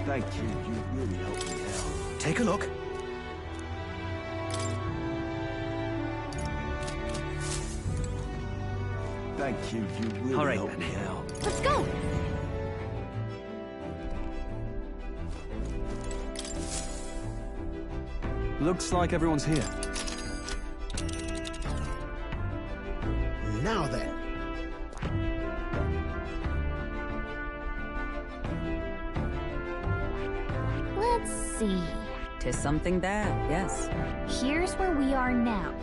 Thank you. You really helped me out. Take a look. Thank you. You really All right, helped me then. out. Let's go! Looks like everyone's here. Now then. Let's see. To something bad, yes. Here's where we are now.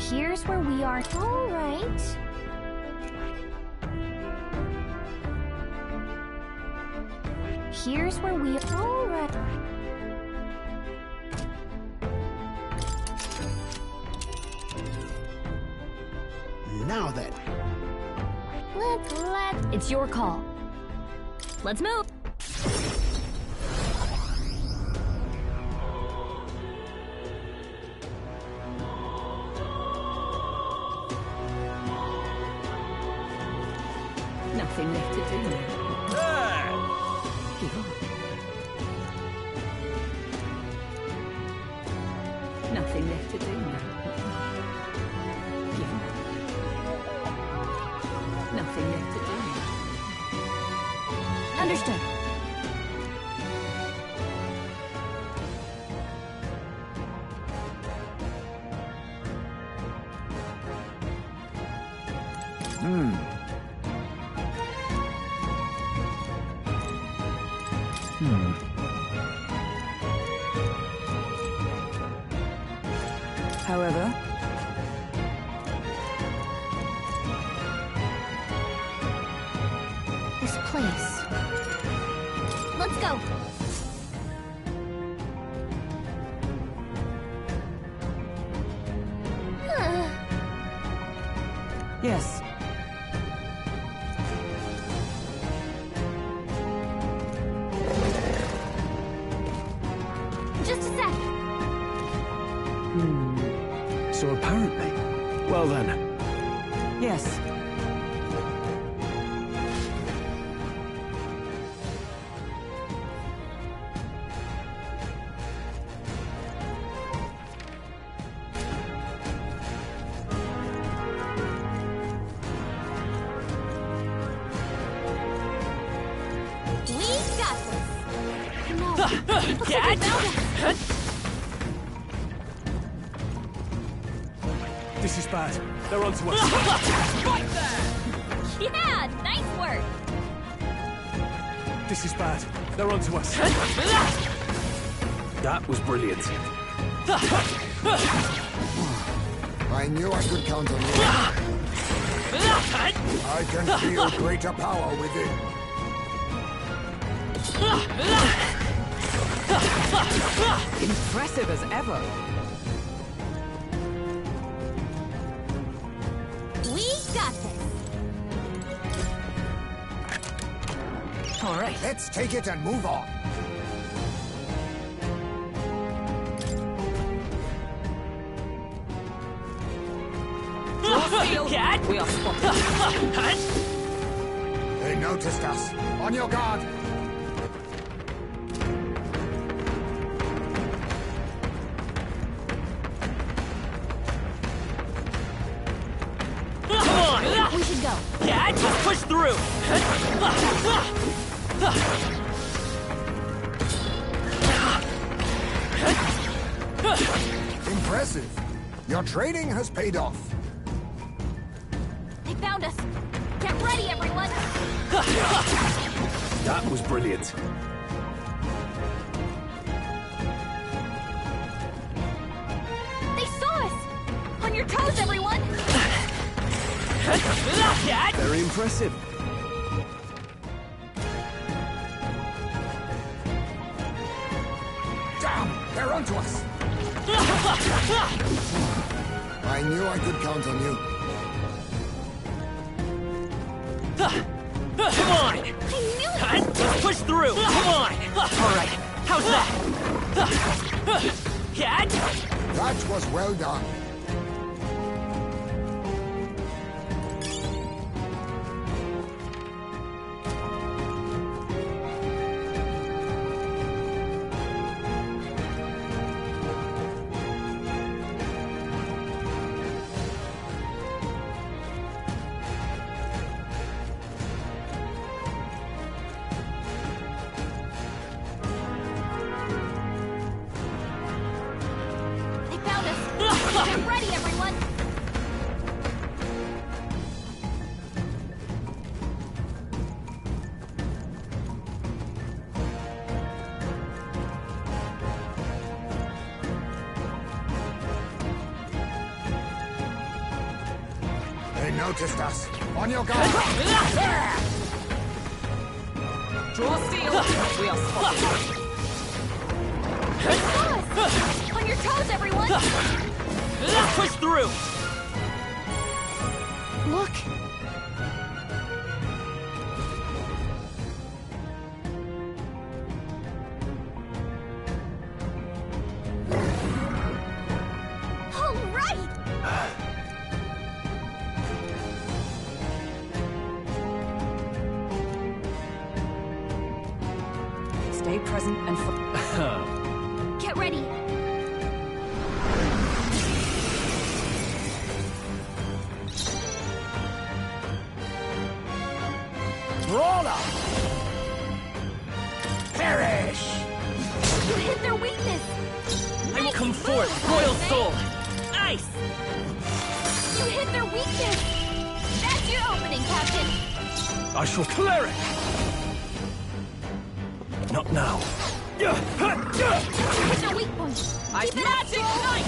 Here's where we are. All right. Here's where we are. All right. Now then. It's your call. Let's move. Nothing left to do. Give up. Nothing left to do now. Give up. Nothing left to do. Understood. However, This place. Let's go. yes. Just a sec. So apparently... Well then. Yes. We got this. No. Looks like we found it. This is bad. They're onto us. Yeah, nice work. This is bad. They're onto us. That was brilliant. I knew I could count on you. I can feel greater power within. Impressive as ever. We got this. All right. Let's take it and move on. We are spotted. They noticed us. On your guard. We should go. Yeah, just push through. Impressive. Your training has paid off. They found us. Get ready, everyone. That was brilliant. They saw us. On your toes, everyone. Very impressive. Damn! They're onto us! I knew I could count on you. Come on! I knew it! Let's push through! Come on! Alright, how's that? Cat? That was well done. They found us! Get ready, everyone! They noticed us. On your guard! Draw steel! We are spotted! Us! On your toes, everyone! Let's push through! Look! All right! Stay present and Get ready! Brawler! Perish! You hit their weakness! I will Nice come move, forth, Royal Jose. Soul! Ice! You hit their weakness! That's your opening, Captain! I shall clear it. Not now. Hit their weak point! Keep it up, Joel!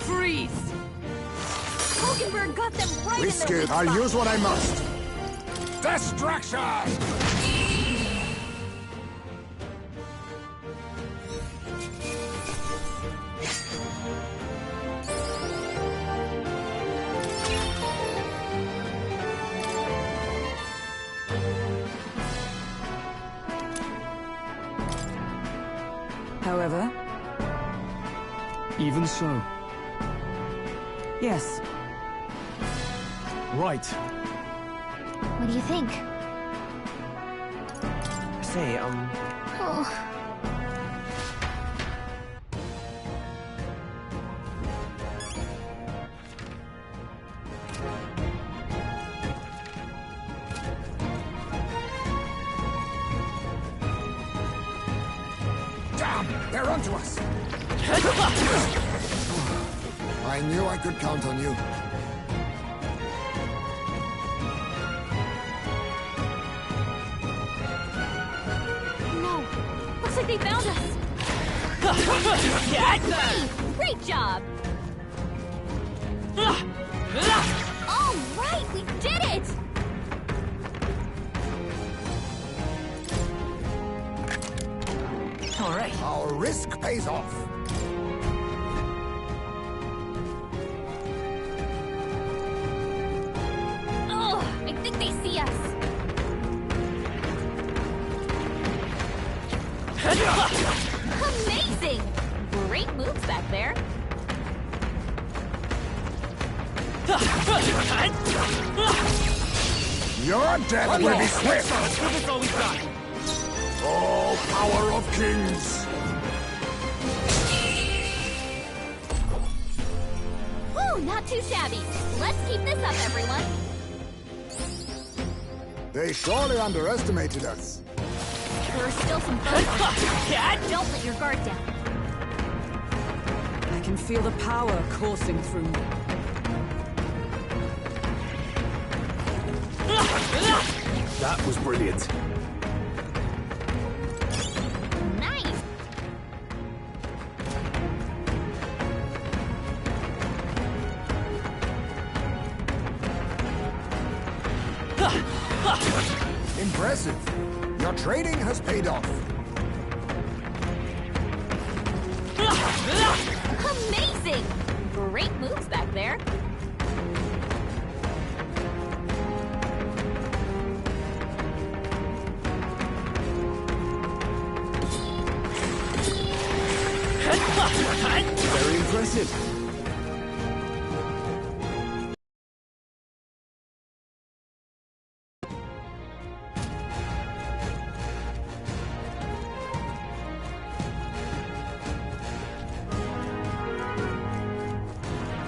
Freeze! Hogenberg got them right in Risk their it. weak I'll spot. use what I must. Destruction! However, Even so. yes, Right. What do you think? Say, Oh. Damn! They're onto us! I knew I could count on you. No. Looks like they found us. Cat! Great job. All right, we did it. All right. Our risk pays off. Oh, I think they see us. Amazing. Great moves back there. Your death will be swift! That's all we got. Oh, power of kings! Woo, not too shabby. Let's keep this up, everyone. They surely underestimated us. There are still some folks. Cat! Don't let your guard down. I can feel the power coursing through me. that was brilliant. Nice. Impressive. Your trading has paid off. Amazing! Great moves back there. Very impressive.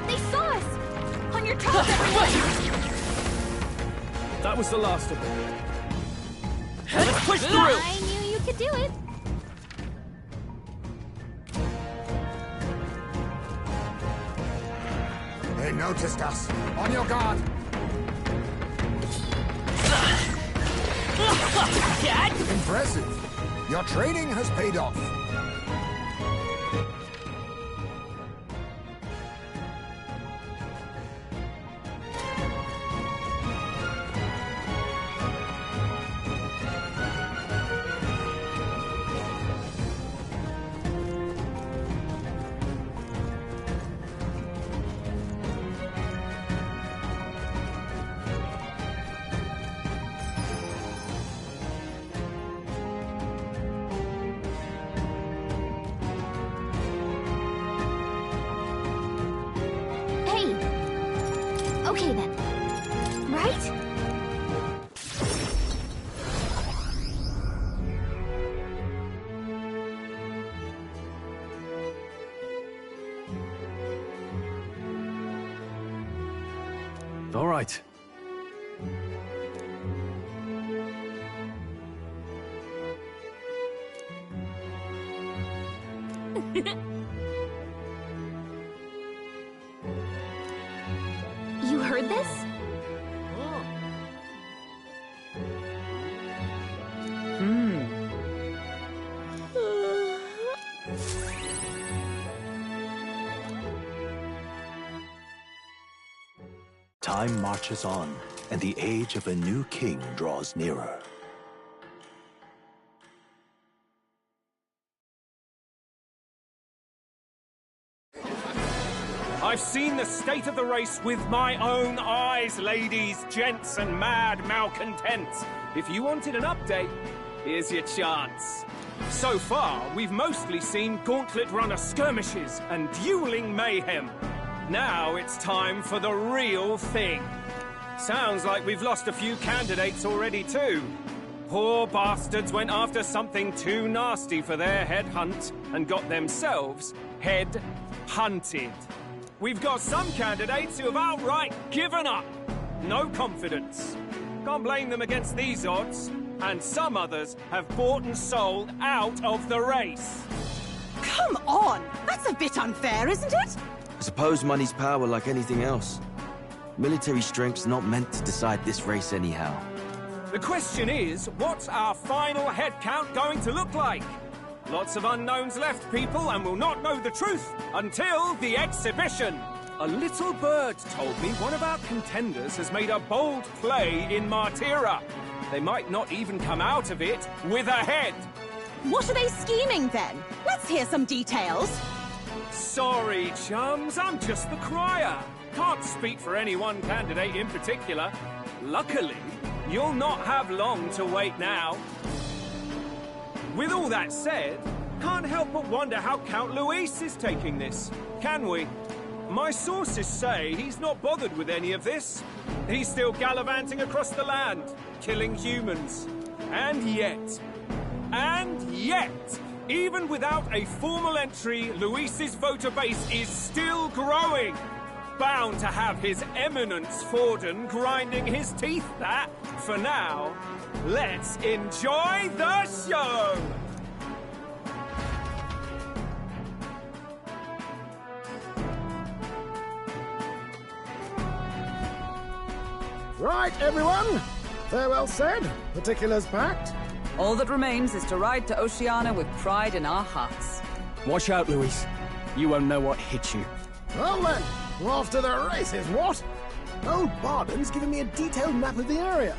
They saw us! On your toes, everyone! That was the last of them. Let's push through! I knew you could do it. They noticed us. On your guard. Impressive. Your trading has paid off. Hey! Okay then. Right? All right. You heard this? Time marches on, and the age of a new king draws nearer. I've seen the state of the race with my own eyes, ladies, gents, and mad malcontents. If you wanted an update, here's your chance. So far, we've mostly seen gauntlet runner skirmishes and dueling mayhem. Now it's time for the real thing. Sounds like we've lost a few candidates already too. Poor bastards went after something too nasty for their head hunt and got themselves head hunted. We've got some candidates who have outright given up. No confidence. Can't blame them against these odds. And some others have bought and sold out of the race. Come on! That's a bit unfair, isn't it? I suppose money's power like anything else. Military strength's not meant to decide this race anyhow. The question is, what's our final head count going to look like? Lots of unknowns left, people, and we'll not know the truth until the exhibition. A little bird told me one of our contenders has made a bold play in Martira. They might not even come out of it with a head. What are they scheming then? Let's hear some details. Sorry, chums, I'm just the crier. Can't speak for any one candidate in particular. Luckily, you'll not have long to wait now. With all that said, can't help but wonder how Count Luis is taking this, can we? My sources say he's not bothered with any of this. He's still gallivanting across the land, killing humans. And yet, even without a formal entry, Luis's voter base is still growing. Bound to have his eminence Forden grinding his teeth that, for now, let's enjoy the show! Right, everyone. Farewell said, particulars packed. All that remains is to ride to Oceania with pride in our hearts. Watch out, Luis. You won't know what hit you. Well then, we're off to the races, what? Old Barden's given me a detailed map of the area.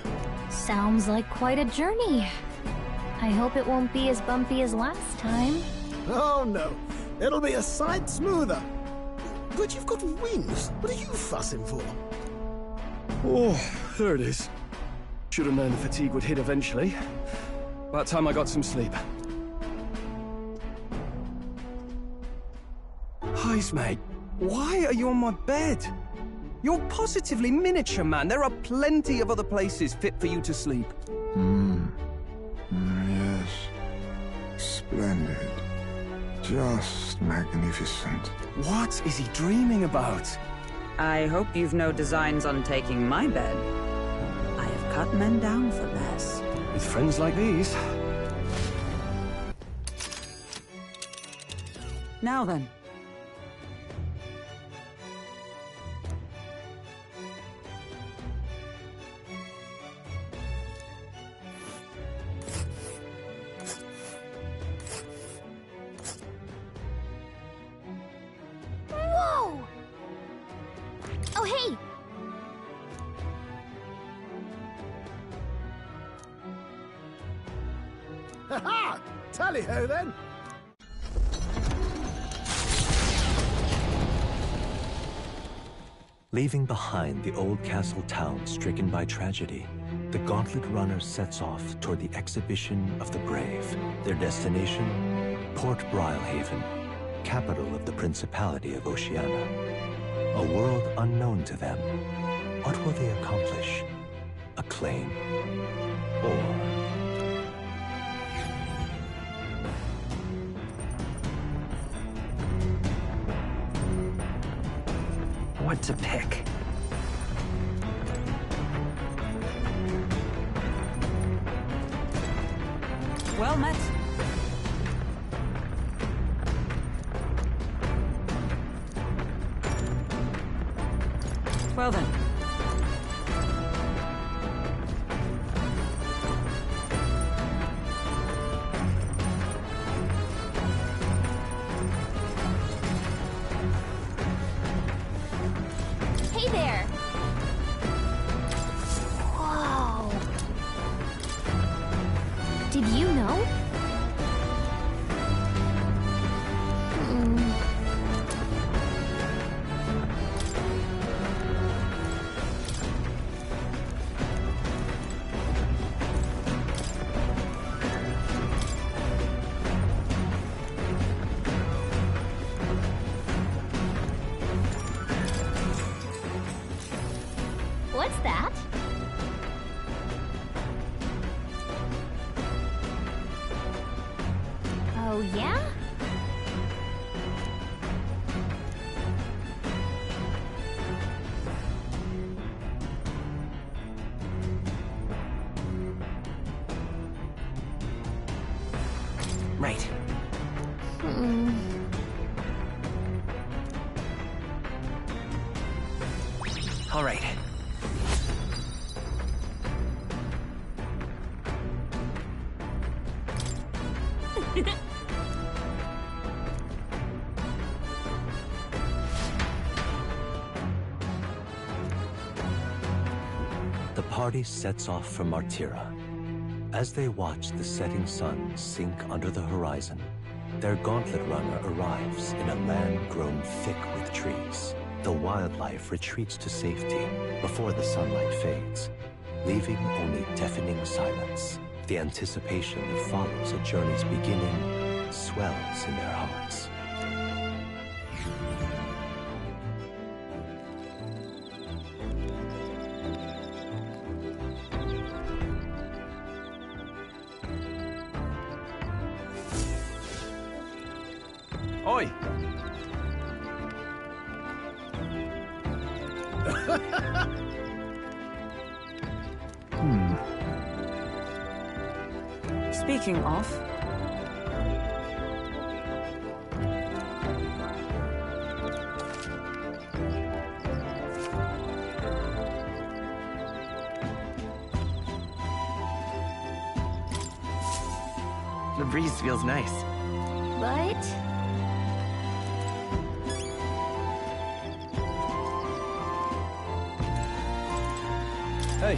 Sounds like quite a journey. I hope it won't be as bumpy as last time. Oh no, it'll be a sight smoother. But you've got wings. What are you fussing for? Oh, there it is. Should have known the fatigue would hit eventually. About time I got some sleep. Heis, mate. Why are you on my bed? You're positively miniature, man. There are plenty of other places fit for you to sleep. Yes. Splendid. Just magnificent. What is he dreaming about? I hope you've no designs on taking my bed. I have cut men down for less. With friends like these. Now then. Whoa! Oh, hey! Ha-ha! Tally-ho then! Leaving behind the old castle town stricken by tragedy, the Gauntlet Runner sets off toward the exhibition of the brave. Their destination, Port Brilehaven, capital of the Principality of Oceania. A world unknown to them. What will they accomplish? Acclaim? Or... What to pick? Well met. Well then. Hey there! Whoa! Did you know? What's that? Oh, yeah? Right. All right. The party sets off for Martira. As they watch the setting sun sink under the horizon, their Gauntlet Runner arrives in a land grown thick with trees. The wildlife retreats to safety before the sunlight fades, leaving only deafening silence. The anticipation that follows a journey's beginning swells in their hearts. Oi! Speaking of... The breeze feels nice. But... Hey.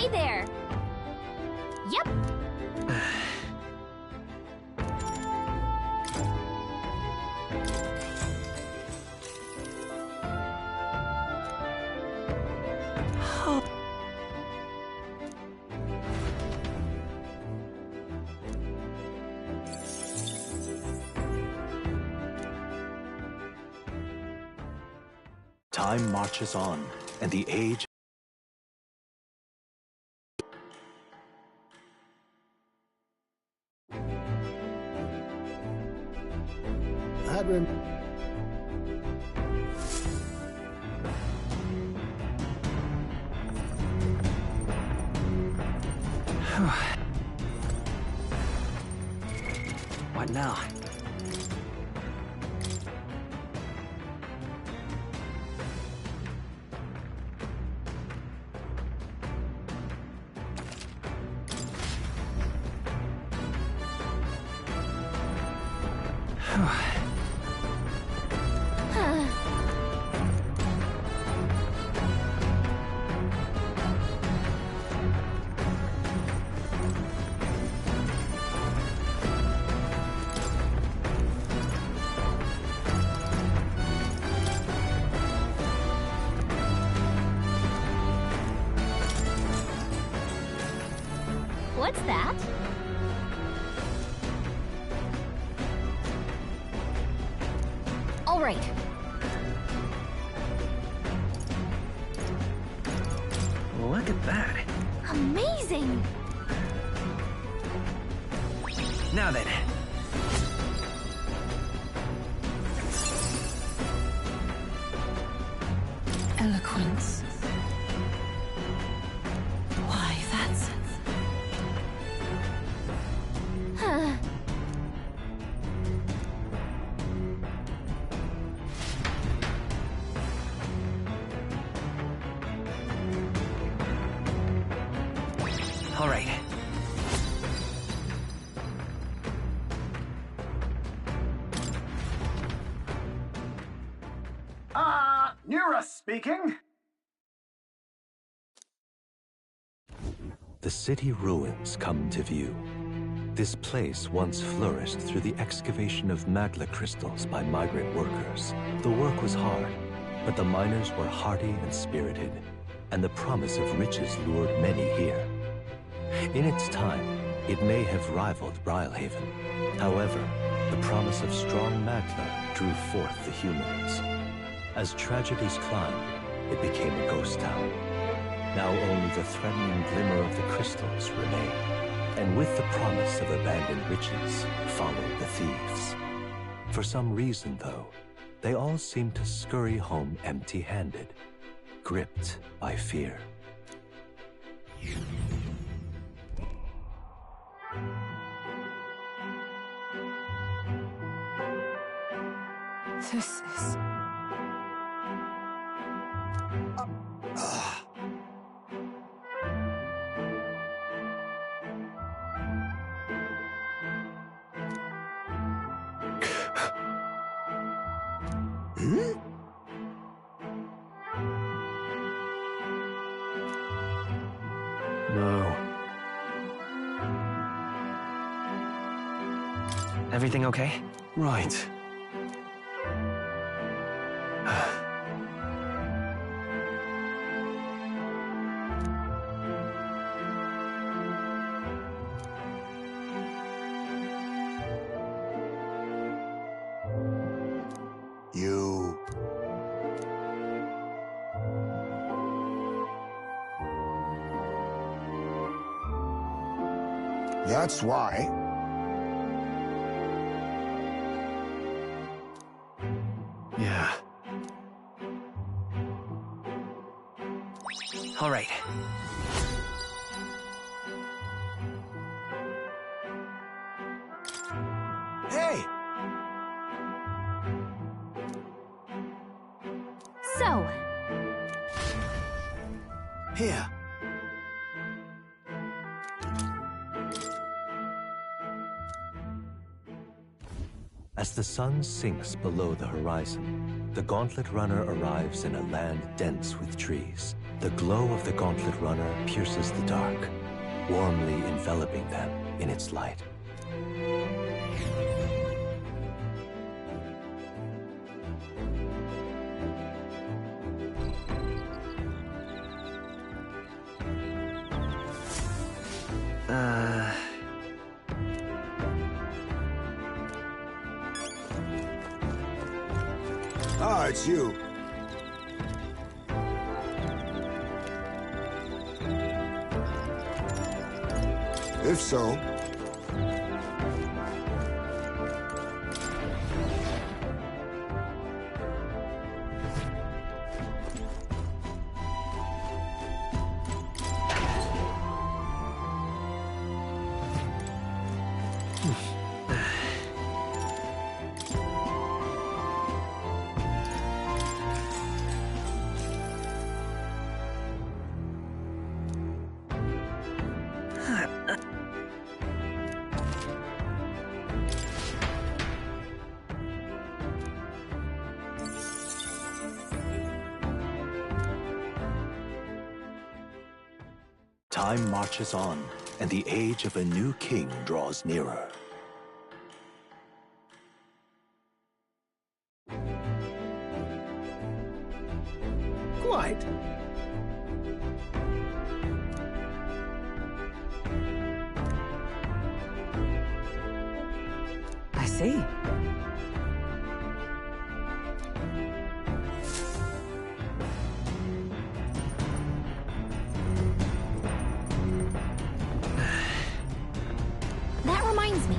Hey there! Yep. Time marches on, and the age... What now? What's that? All right. Look at that. Amazing! Now then. Eloquence. Why, that's... Huh. All right. Nura speaking. The city ruins come to view. This place once flourished through the excavation of magma crystals by migrant workers. The work was hard, but the miners were hardy and spirited, and the promise of riches lured many here. In its time, it may have rivaled Brylehaven. However, the promise of strong magma drew forth the humans. As tragedies climbed, it became a ghost town. Now only the threatening glimmer of the crystals remain. And with the promise of abandoned riches followed the thieves. For some reason, though, they all seem to scurry home empty-handed, gripped by fear. This is... No. Everything okay? Right. You... That's why. Yeah. All right. Hey! So, Here. As the sun sinks below the horizon, the Gauntlet Runner arrives in a land dense with trees. The glow of the Gauntlet Runner pierces the dark, warmly enveloping them in its light. Ah, it's you. If so, Time marches on, and the age of a new king draws nearer. Quite. I see. That reminds me.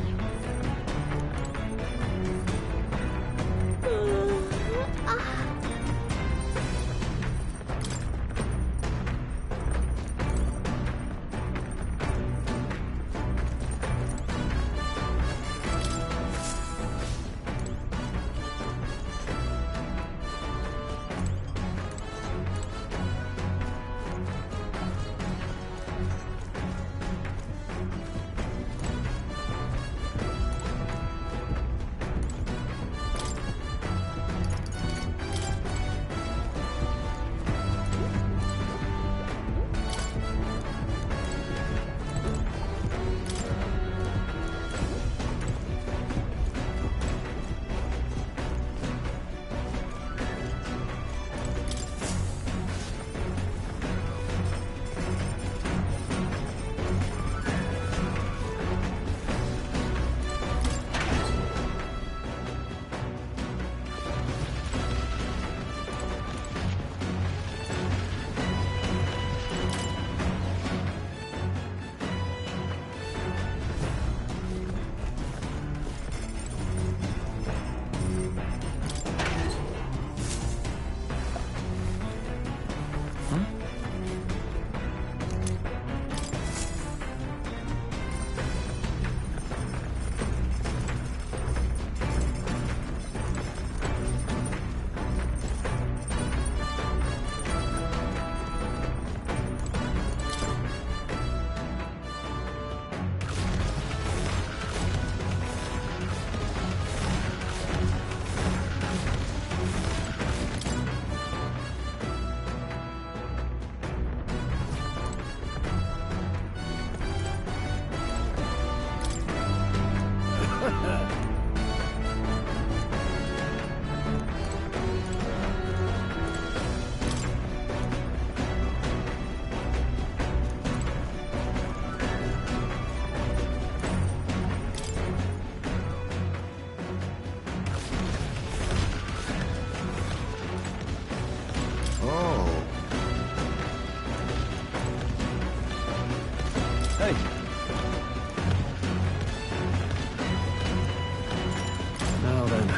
Now then.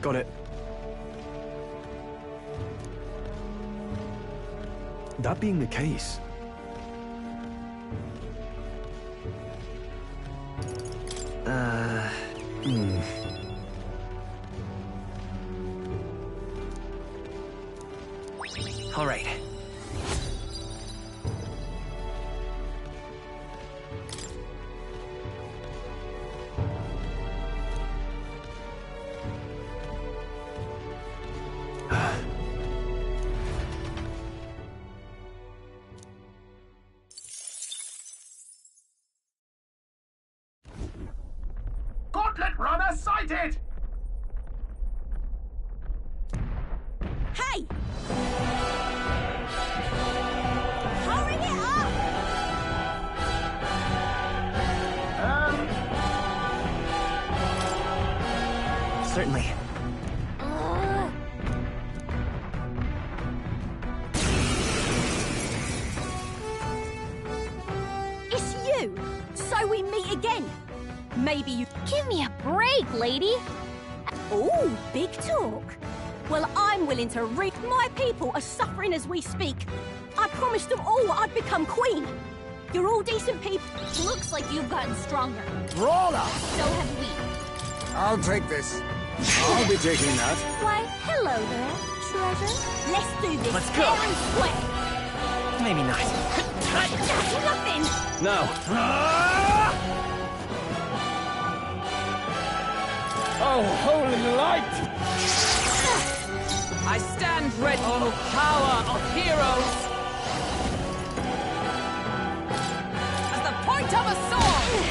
Got it. That being the case, All right. Gauntlet runner sighted! Hey! Hurry it up! Certainly. It's you! So we meet again! Maybe you... Give me a break, lady! Ooh, big talk. Well, I'm willing to reap. My people are suffering as we speak. I promised them all I'd become queen. You're all decent people. Looks like you've gotten stronger. Brawler! So have we. I'll take this. I'll be taking that. Why, hello there, treasure. Let's do this. Let's go. Fair and square. Maybe not. That's nothing. No. Oh, holy light! I stand ready. Oh, power of heroes! As the point of a sword!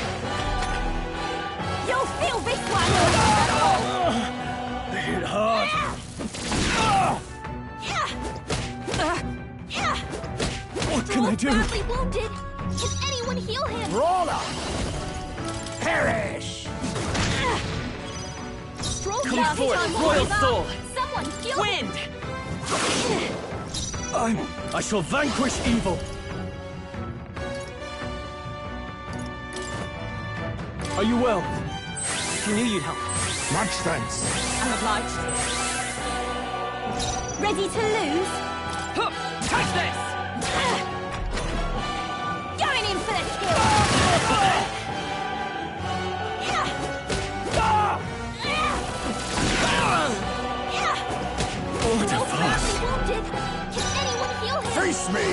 You'll feel this one. They hit hard. What can I do? Badly wounded. Can anyone heal him? Brawler! Perish! Stroll Come down forth, on royal Mordor. soul! Someone heal him. Wind! I shall vanquish evil. Are you well? You knew you'd help. Much thanks. I'm obliged. Ready to lose? Huh, touch this! Going in for the kill. Badly wounded. Can anyone heal him? Face me!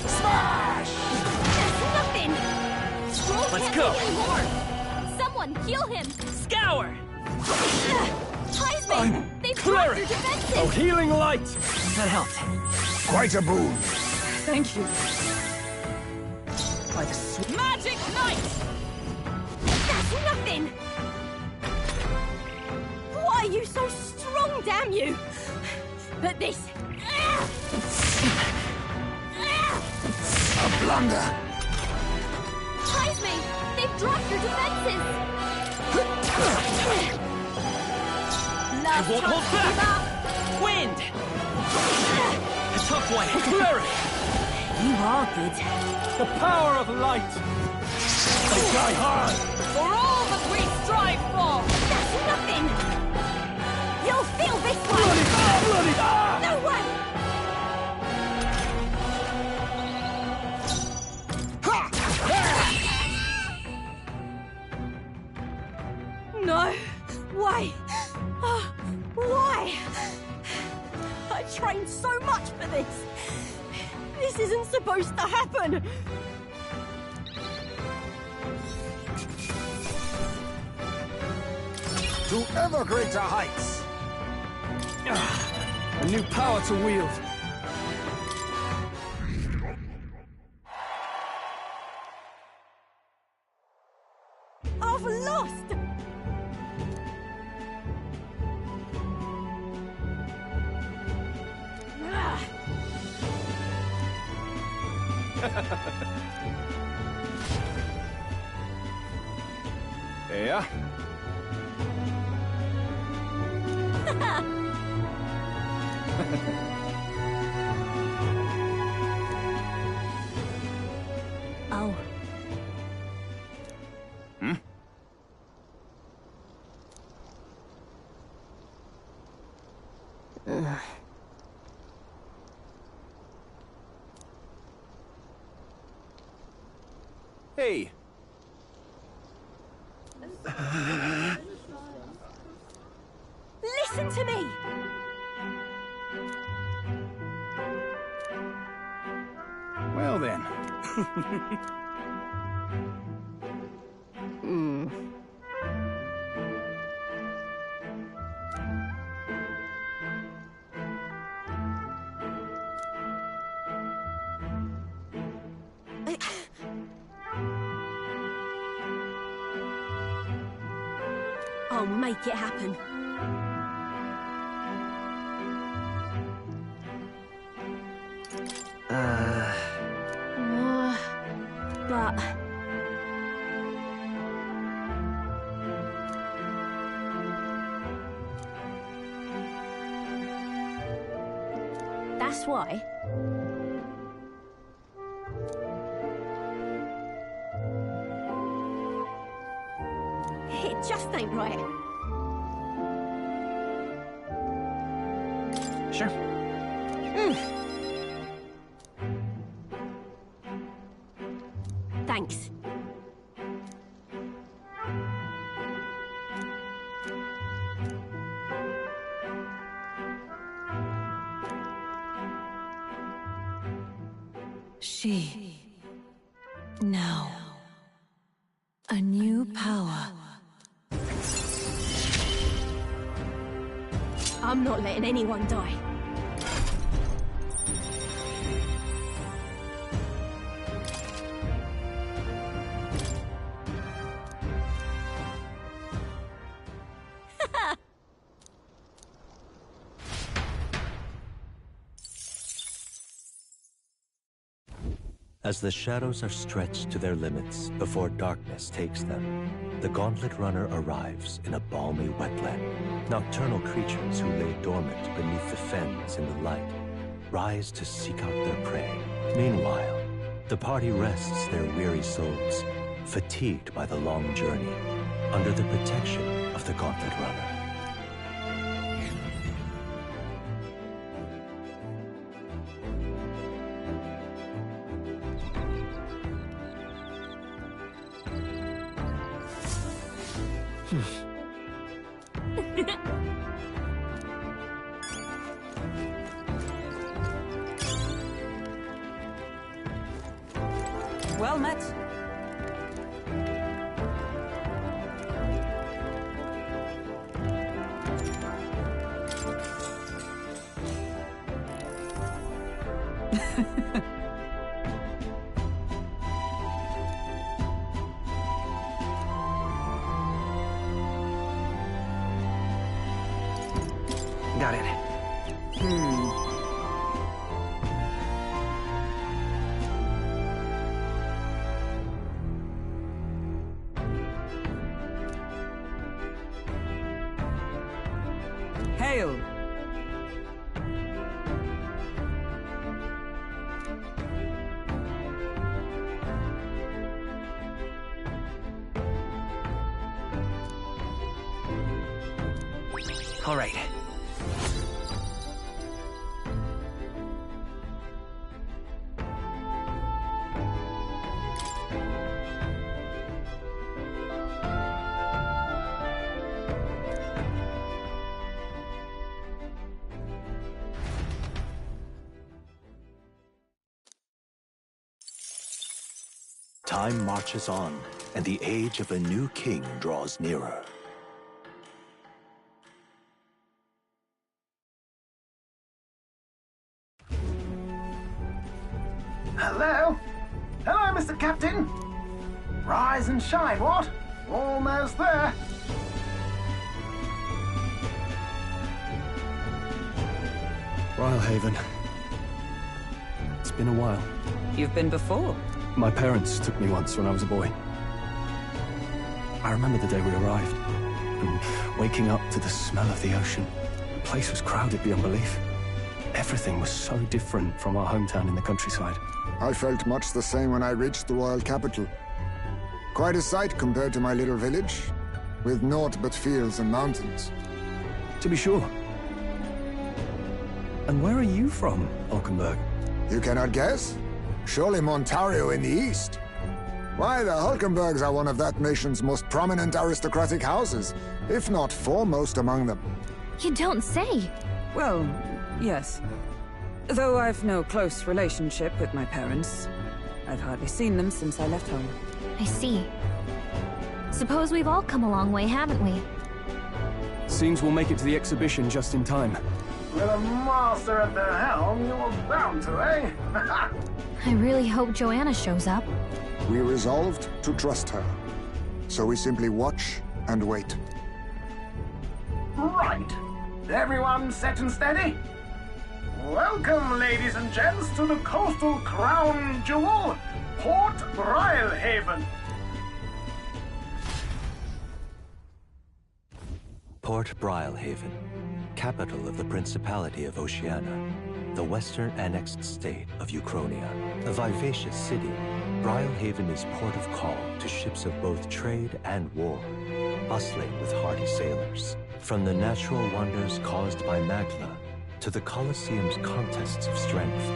Smash! That's nothing. Stroll Let's can't go. take anymore. Someone heal him. Scour! Heisman, they've dropped cleric. their defenses. Oh, healing light! That helped. Quite a boon. Thank you. By the magic knight! That's nothing. Why are you so strong, damn you? But this... A blunder. Heisman, they've dropped your defenses. I won't hold back! Wind! A tough one. Cleric! You are good. The power of light! They die hard! For all that we strive for! That's nothing. You'll feel this one. Bloody! No one. No. Why? Why? I trained so much for this. This isn't supposed to happen. To ever greater heights. A new power to wield. I've lost. Yeah? Oh. Hey! Listen to me. Well then. I'll make it happen. But... That's why... It just ain't right. Sure. Thanks. She. Now. A new power. I'm not letting anyone die. As the shadows are stretched to their limits before darkness takes them, the Gauntlet Runner arrives in a balmy wetland. Nocturnal creatures who lay dormant beneath the fens in the light rise to seek out their prey. Meanwhile, the party rests their weary souls, fatigued by the long journey, under the protection of the Gauntlet Runner. Well met. Got it. Hail! All right. Time marches on, and the age of a new king draws nearer. Hello? Hello, Mr. Captain. Rise and shine, what? Almost there. Rhylehaven. It's been a while. You've been before. My parents took me once when I was a boy. I remember the day we arrived, and waking up to the smell of the ocean. The place was crowded beyond belief. Everything was so different from our hometown in the countryside. I felt much the same when I reached the royal capital. Quite a sight compared to my little village, with naught but fields and mountains. To be sure. And where are you from, Hulkenberg? You cannot guess? Surely Montario in the east. Why, the Hulkenbergs are one of that nation's most prominent aristocratic houses, if not foremost among them. You don't say. Well, yes. Though I've no close relationship with my parents. I've hardly seen them since I left home. I see. Suppose we've all come a long way, haven't we? Seems we'll make it to the exhibition just in time. With a master at the helm, you're bound to, eh? I really hope Joanna shows up. We resolved to trust her. So we simply watch and wait. Right. Everyone set and steady? Welcome, ladies and gents, to the coastal crown jewel, Port Brilehaven. Port Brilehaven, capital of the Principality of Oceania, the western annexed state of Uchronia. A vivacious city, Brilehaven is port of call to ships of both trade and war, bustling with hardy sailors. From the natural wonders caused by Magna to the Colosseum's contests of strength,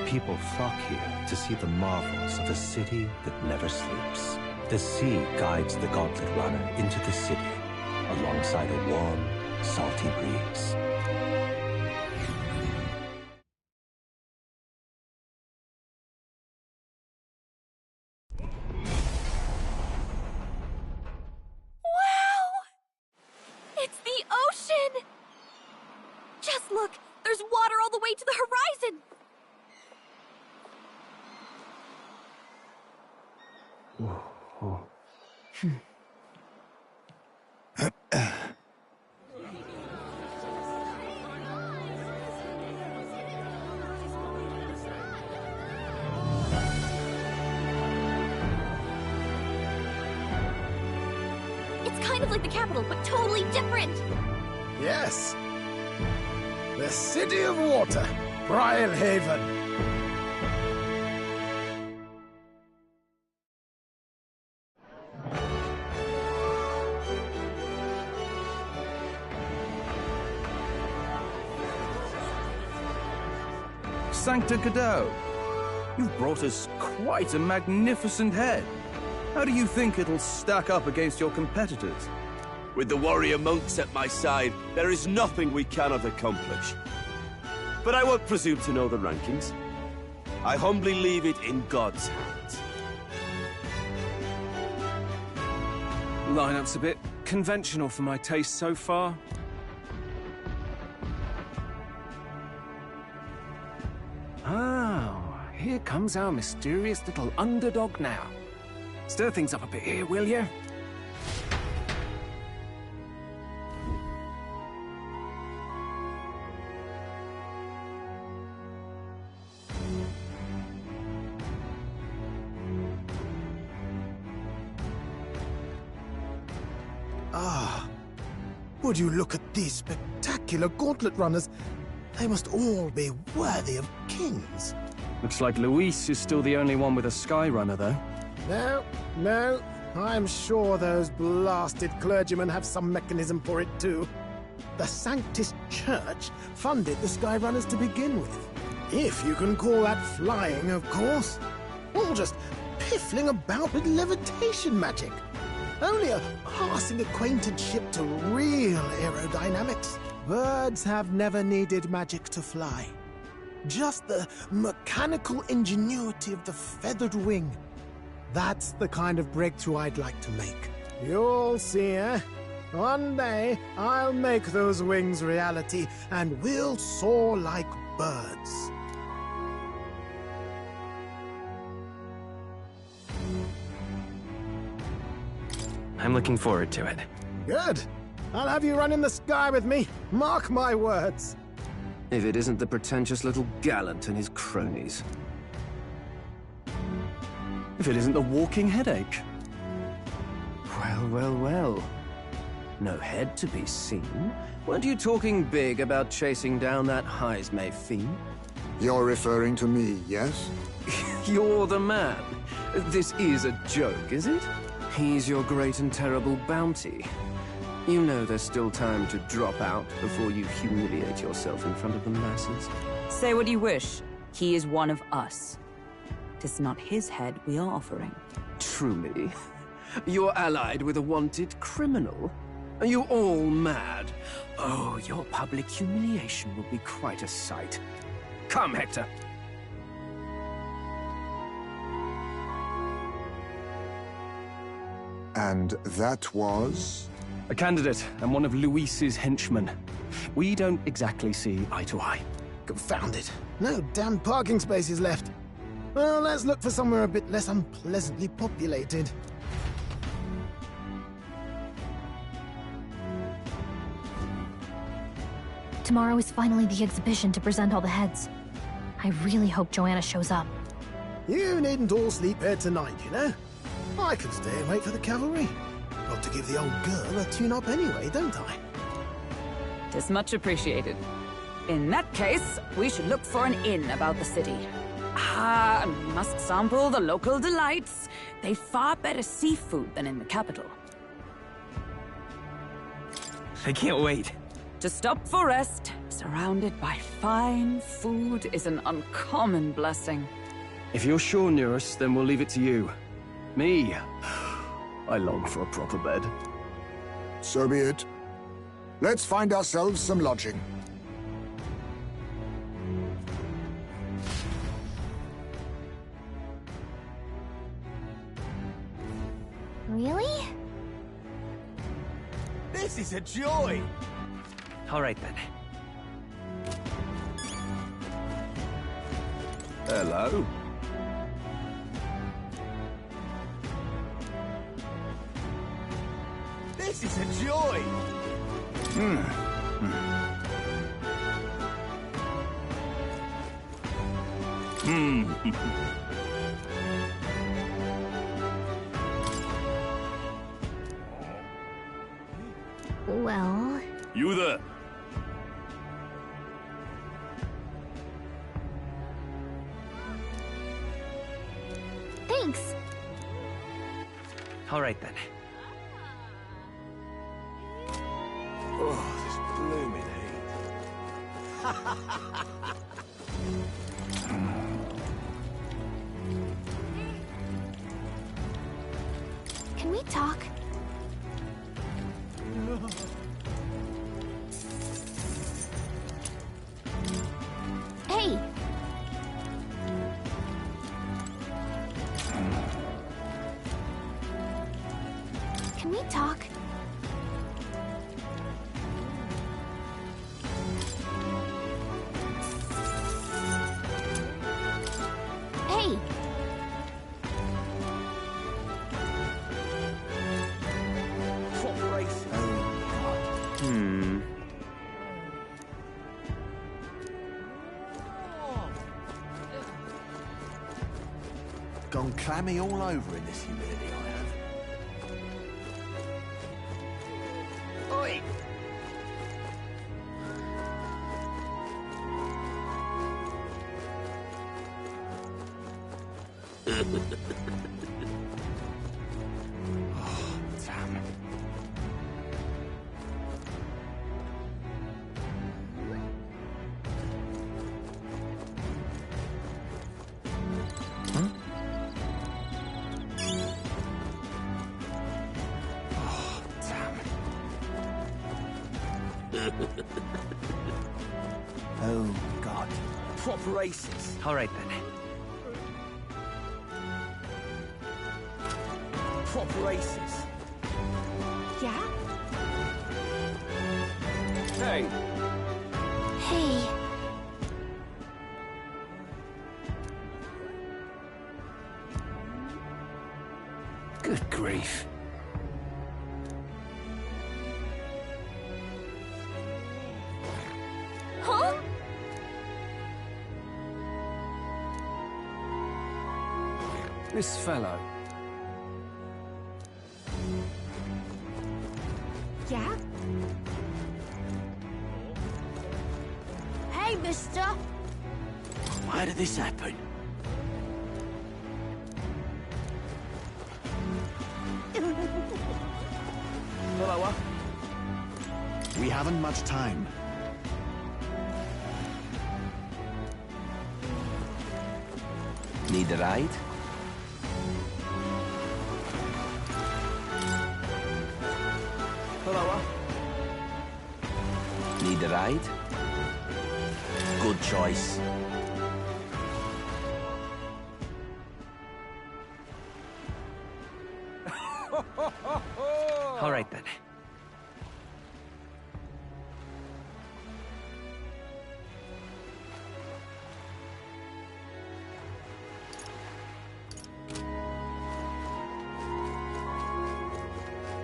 people flock here to see the marvels of a city that never sleeps. The sea guides the gauntlet runner into the city, alongside a warm, salty breeze. It's the ocean! Just look! There's water all the way to the horizon! It's kind of like the capital, but totally different! Yes. The City of Water, Brilehaven. Sancta Cadeau, you've brought us quite a magnificent head. How do you think it'll stack up against your competitors? With the warrior monks at my side, there is nothing we cannot accomplish. But I won't presume to know the rankings. I humbly leave it in God's hands. Lineup's a bit conventional for my taste so far. Oh, here comes our mysterious little underdog now. Stir things up a bit here, will you? Ah, would you look at these spectacular gauntlet runners? They must all be worthy of kings. Looks like Luis is still the only one with a Skyrunner, though. No. I'm sure those blasted clergymen have some mechanism for it, too. The Sanctus Church funded the Skyrunners to begin with. If you can call that flying, of course. All just piffling about with levitation magic. Only a passing acquaintanceship to real aerodynamics. Birds have never needed magic to fly. Just the mechanical ingenuity of the feathered wing. That's the kind of breakthrough I'd like to make. You'll see, eh? One day, I'll make those wings reality, and we'll soar like birds. I'm looking forward to it. Good. I'll have you run in the sky with me. Mark my words. If it isn't the pretentious little gallant and his cronies. If it isn't the walking headache. Well. No head to be seen. Weren't you talking big about chasing down that Heismay fiend? You're referring to me, yes? You're the man. This is a joke, is it? He's your great and terrible bounty. You know there's still time to drop out before you humiliate yourself in front of the masses. Say what you wish. He is one of us. 'Tis not his head we are offering. Truly? You're allied with a wanted criminal? Are you all mad? Oh, your public humiliation will be quite a sight. Come, Hector. And that was? A candidate and one of Luis's henchmen. We don't exactly see eye to eye. Confound it. No damn parking spaces left. Well, let's look for somewhere a bit less unpleasantly populated. tomorrow is finally the exhibition to present all the heads. I really hope Joanna shows up. You needn't all sleep here tonight, you know? I can stay and wait for the cavalry. Got to give the old girl a tune-up anyway, don't I? 'Tis much appreciated. In that case, we should look for an inn about the city. Ah, must sample the local delights. They've far better seafood than in the capital. I can't wait. To stop for rest, surrounded by fine food, is an uncommon blessing. If you're sure, Nearest, then we'll leave it to you. Me, I long for a proper bed. So be it. Let's find ourselves some lodging. Really? This is a joy! All right, then. Hello? This is a joy! Well... You there? Thanks. All right, then. Oh, this blooming Can we talk? Hey! Can we talk? Hey! Gone clammy all over in this humidity I have. Oi! Oh, damn. Oh, God. Proper aces. All right, then. Proper aces. Yeah? Hey, Hey. Good grief. Huh? This fellow. Yeah? Hey, mister! Why did this happen? Follower. We haven't much time. Need a ride? Follower. Need a ride? Good choice. All right, then.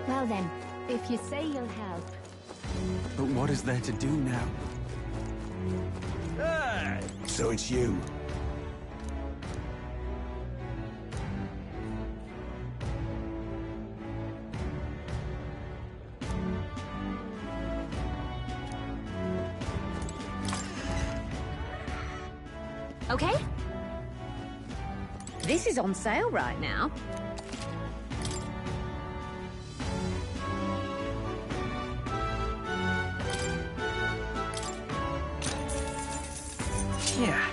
Well then, if you say you'll help. But what is there to do now? So it's you. Okay? This is on sale right now. Yeah.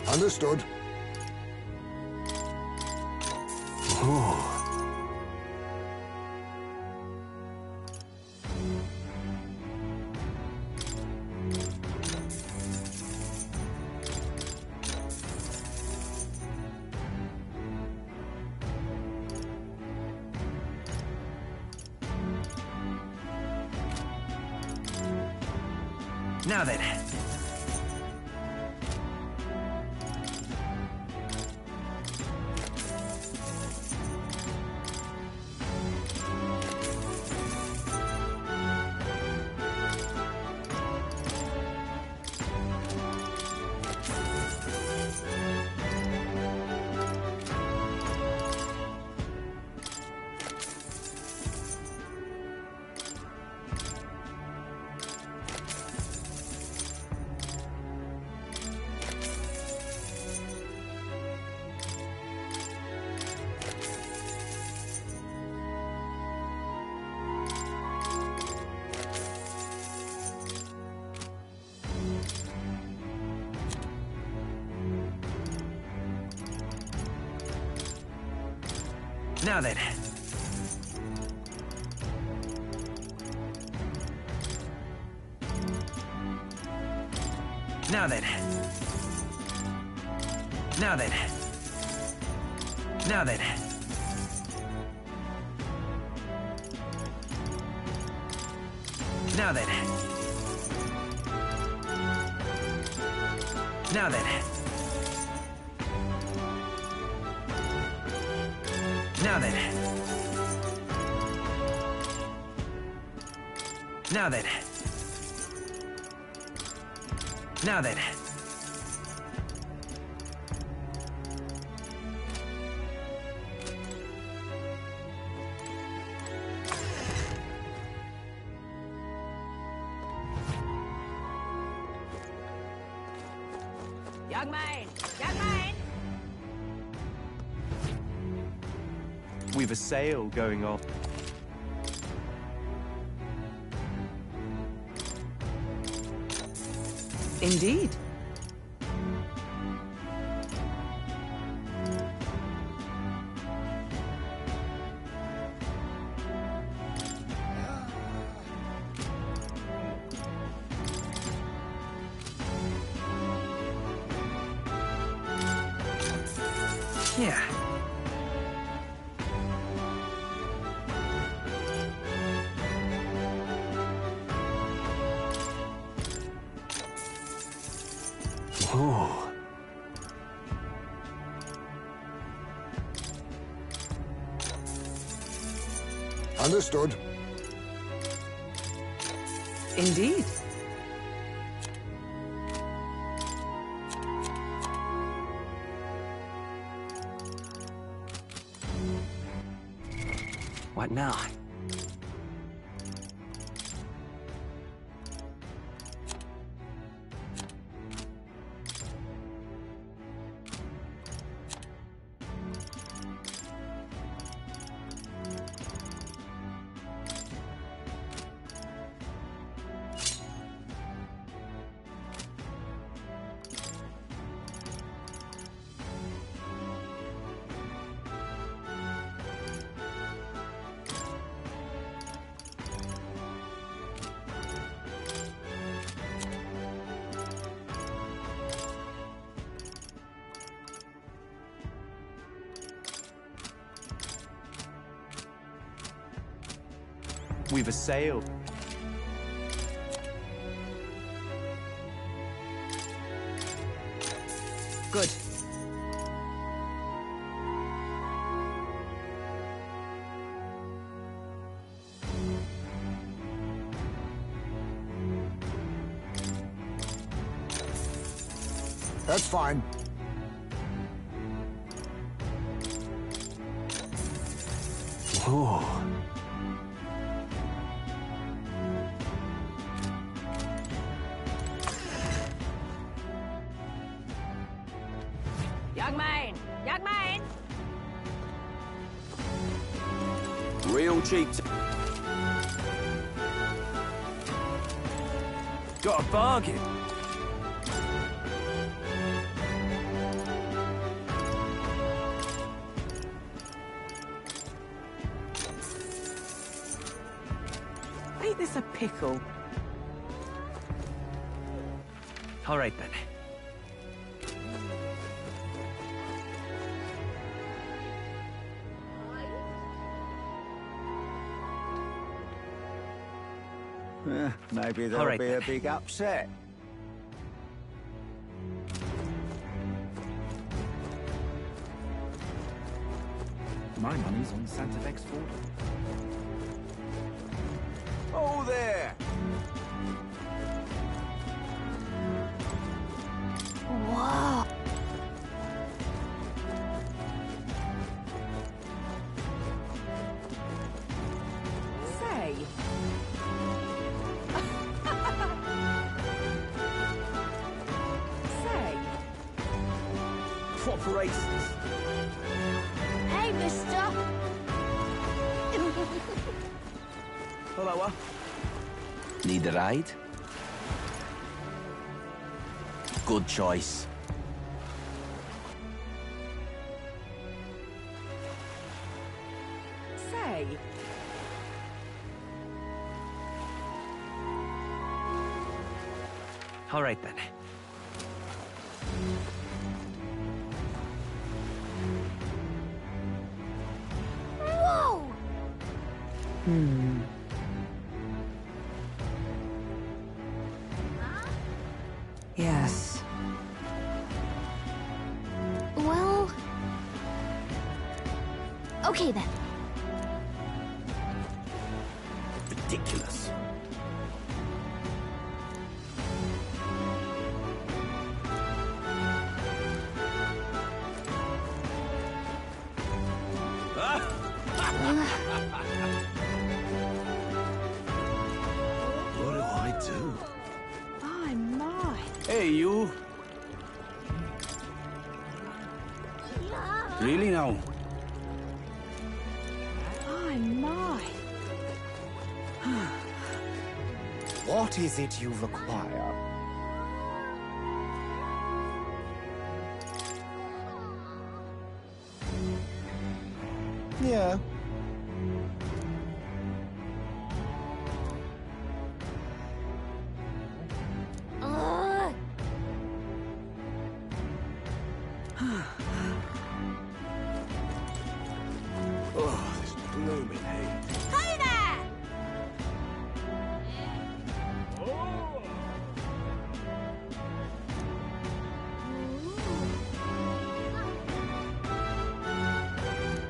Understood. Now then. Now then. Now then. Now then. Now then. Now then. Now then. Now then. Now then. Now then. Young man! Young man! We've a sale going on. Indeed. Yeah. Oh. Understood. Indeed. What now? We've a sale. Good. That's fine. Ooh. Young man! Young man! Real cheap. Got a bargain. Ain't this a pickle? All right, then. Maybe there'll right, be then. a big upset. My money's on Santa Vex Ford. Oh, there! Whoa. Say. Say. What race is? Hey, mister! Hello, Need a ride? Good choice. Say. All right, then. Whoa! Yes. Well... Okay then. Ridiculous. What do I do? My, my. Hey, you. Really now? My, my. What is it you require? Yeah. Oh, this blooming heat. Hey there!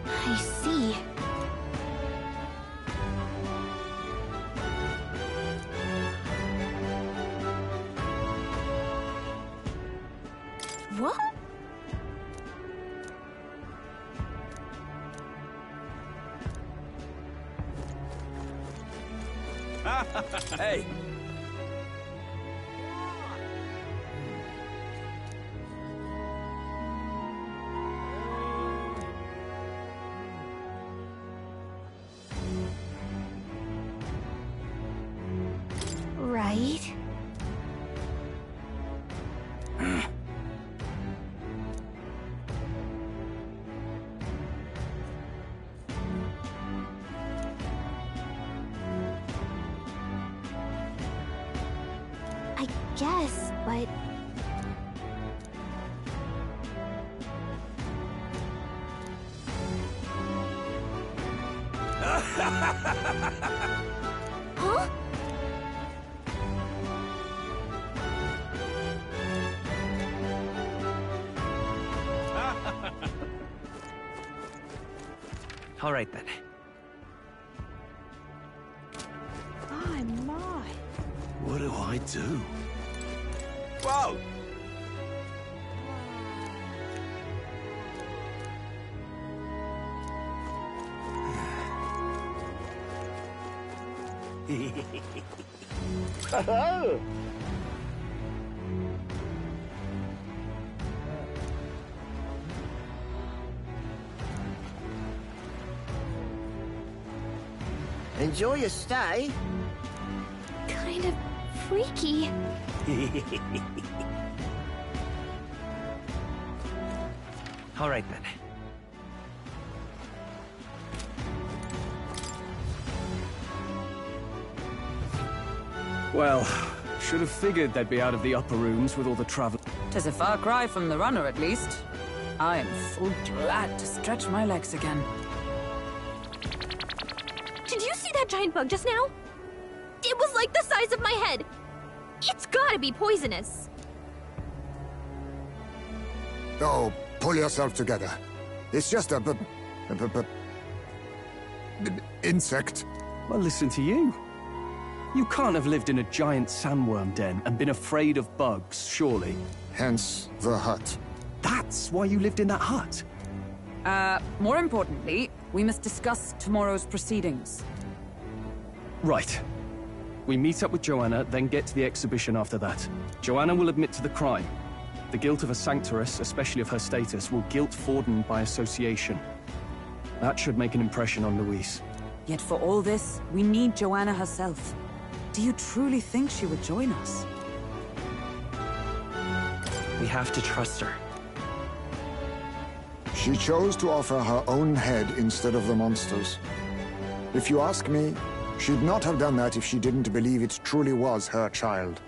I see. What? Hey! Right. I guess, but... Huh? All right, then. My, my. What do I do? Whoa! Enjoy your stay. Kind of freaky. All right, then. Well, should have figured they'd be out of the upper rooms with all the travel. 'Tis a far cry from the runner, at least. I am full glad to stretch my legs again. Did you see that giant bug just now? It was like the size of my head. It's gotta be poisonous. Oh, pull yourself together. It's just a insect. Well, listen to you. You can't have lived in a giant sandworm den and been afraid of bugs, surely. Hence the hut. That's why you lived in that hut? More importantly, we must discuss tomorrow's proceedings. Right. We meet up with Joanna, then get to the exhibition after that. Joanna will admit to the crime. The guilt of a sanctoress, especially of her status, will guilt Forden by association. That should make an impression on Louise. Yet for all this, we need Joanna herself. Do you truly think she would join us? We have to trust her. She chose to offer her own head instead of the monster's. If you ask me, she'd not have done that if she didn't believe it truly was her child.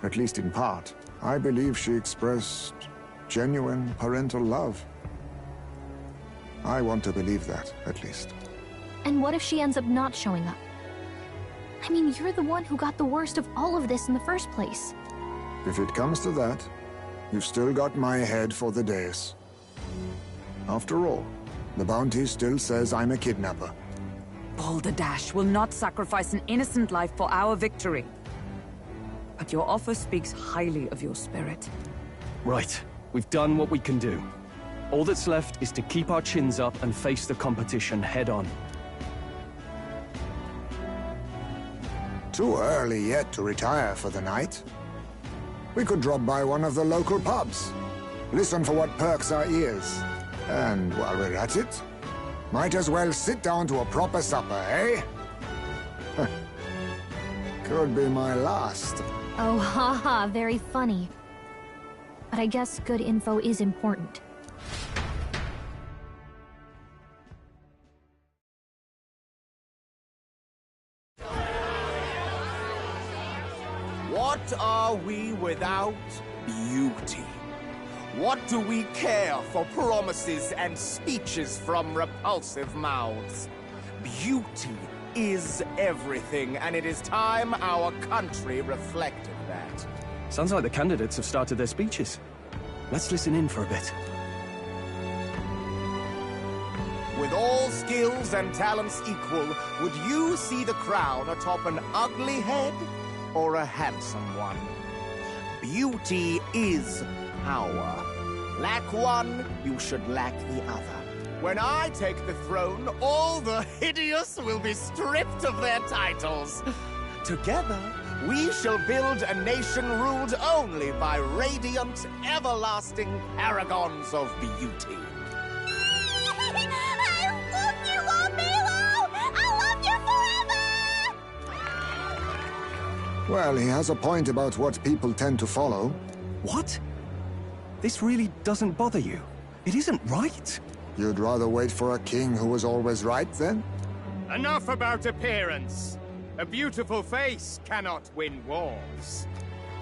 At least in part. I believe she expressed genuine parental love. I want to believe that, at least. And what if she ends up not showing up? I mean, you're the one who got the worst of all of this in the first place. If it comes to that, you've still got my head for the dais. After all, the bounty still says I'm a kidnapper. Balderdash will not sacrifice an innocent life for our victory. But your offer speaks highly of your spirit. Right. We've done what we can do. All that's left is to keep our chins up and face the competition head-on. Too early yet to retire for the night. We could drop by one of the local pubs. Listen for what perks our ears. And while we're at it, might as well sit down to a proper supper, eh? Could be my last. Oh, haha, very funny. But I guess good info is important. What are we without beauty? What do we care for promises and speeches from repulsive mouths? Beauty is everything, and it is time our country reflected that. Sounds like the candidates have started their speeches. Let's listen in for a bit. With all skills and talents equal, would you see the crown atop an ugly head or a handsome one? Beauty is power. Lack one, you should lack the other. When I take the throne, all the hideous will be stripped of their titles. Together, we shall build a nation ruled only by radiant, everlasting paragons of beauty. I love you, Milo! I love you forever! Well, he has a point about what people tend to follow. What? This really doesn't bother you? It isn't right. You'd rather wait for a king who was always right, then? Enough about appearance. A beautiful face cannot win wars.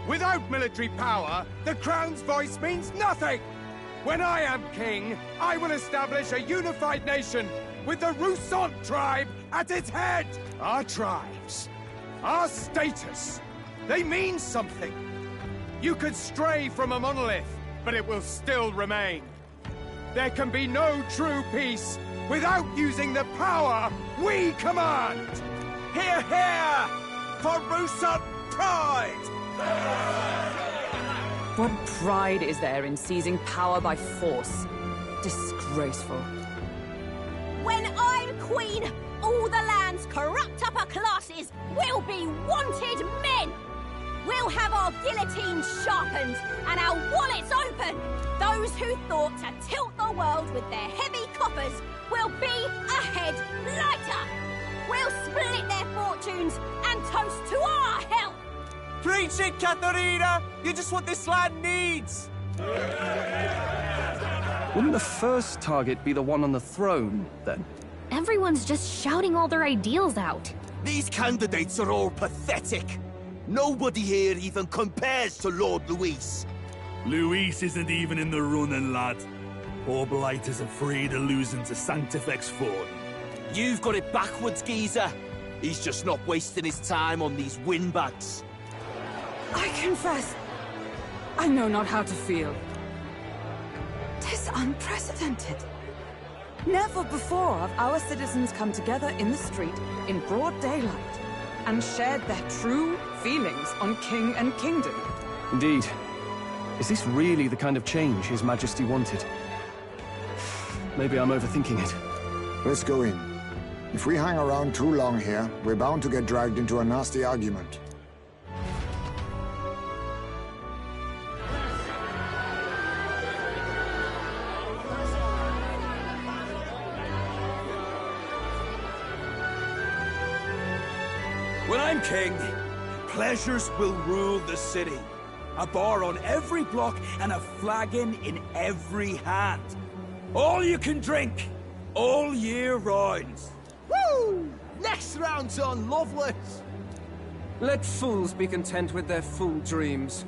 Without military power, the crown's voice means nothing! When I am king, I will establish a unified nation with the Rousseau tribe at its head! Our tribes, our status, they mean something. You could stray from a monolith, but it will still remain. There can be no true peace without using the power we command! Hear, hear! For Rusot pride! What pride is there in seizing power by force? Disgraceful. When I'm queen, all the land's corrupt upper classes will be wanted men! We'll have our guillotines sharpened and our wallets open! Those who thought to tilt the world with their heavy coffers will be a head lighter! We'll split their fortunes and toast to our health! Preach it, Katharina! You're just what this land needs! Wouldn't the first target be the one on the throne, then? Everyone's just shouting all their ideals out. These candidates are all pathetic. Nobody here even compares to Lord Luis. Luis isn't even in the running, lad. Poor Blighters afraid of losing to Sanctifex Ford. You've got it backwards, geezer. He's just not wasting his time on these windbags. I confess, I know not how to feel. 'Tis unprecedented. Never before have our citizens come together in the street in broad daylight and shared their true feelings on king and kingdom. Indeed. Is this really the kind of change His Majesty wanted? Maybe I'm overthinking it. Let's go in. If we hang around too long here, we're bound to get dragged into a nasty argument. When I'm king, pleasures will rule the city. A bar on every block and a flagon in every hand. All you can drink, all year round. Woo! Next round's on Loveless. Let fools be content with their fool dreams.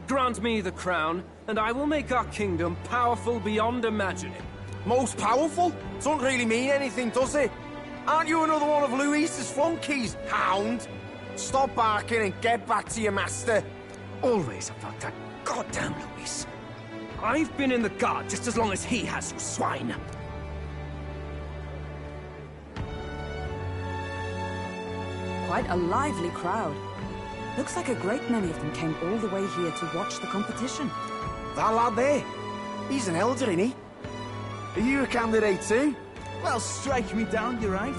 Grant me the crown, and I will make our kingdom powerful beyond imagining. Most powerful? Doesn't really mean anything, does it? Aren't you another one of Luis's flunkies, hound? Stop barking and get back to your master. Always about that goddamn Luis. I've been in the guard just as long as he has, you swine. Quite a lively crowd. Looks like a great many of them came all the way here to watch the competition. That lad there, he's an elder, isn't he? Are you a candidate too? Well, strike me down, you're right.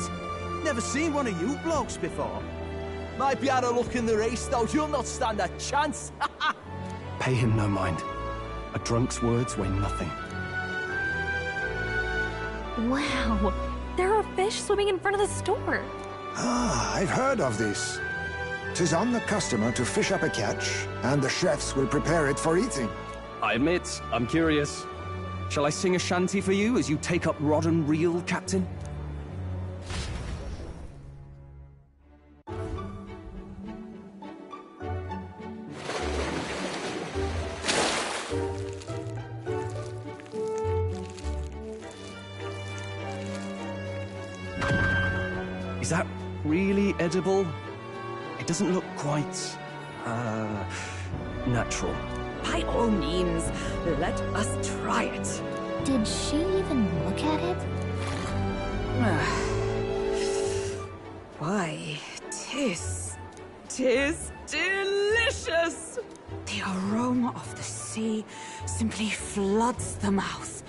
Never seen one of you blokes before. Might be out of luck in the race, though. You'll not stand a chance. Pay him no mind. A drunk's words weigh nothing. Wow, there are fish swimming in front of the store. Ah, I've heard of this. 'Tis on the customer to fish up a catch, and the chefs will prepare it for eating. I admit, I'm curious. Shall I sing a shanty for you as you take up rod and reel, Captain? Is that really edible? It doesn't look quite, natural. By all means, let us try it. Did she even look at it? Why, tis delicious! The aroma of the sea simply floods the mouth.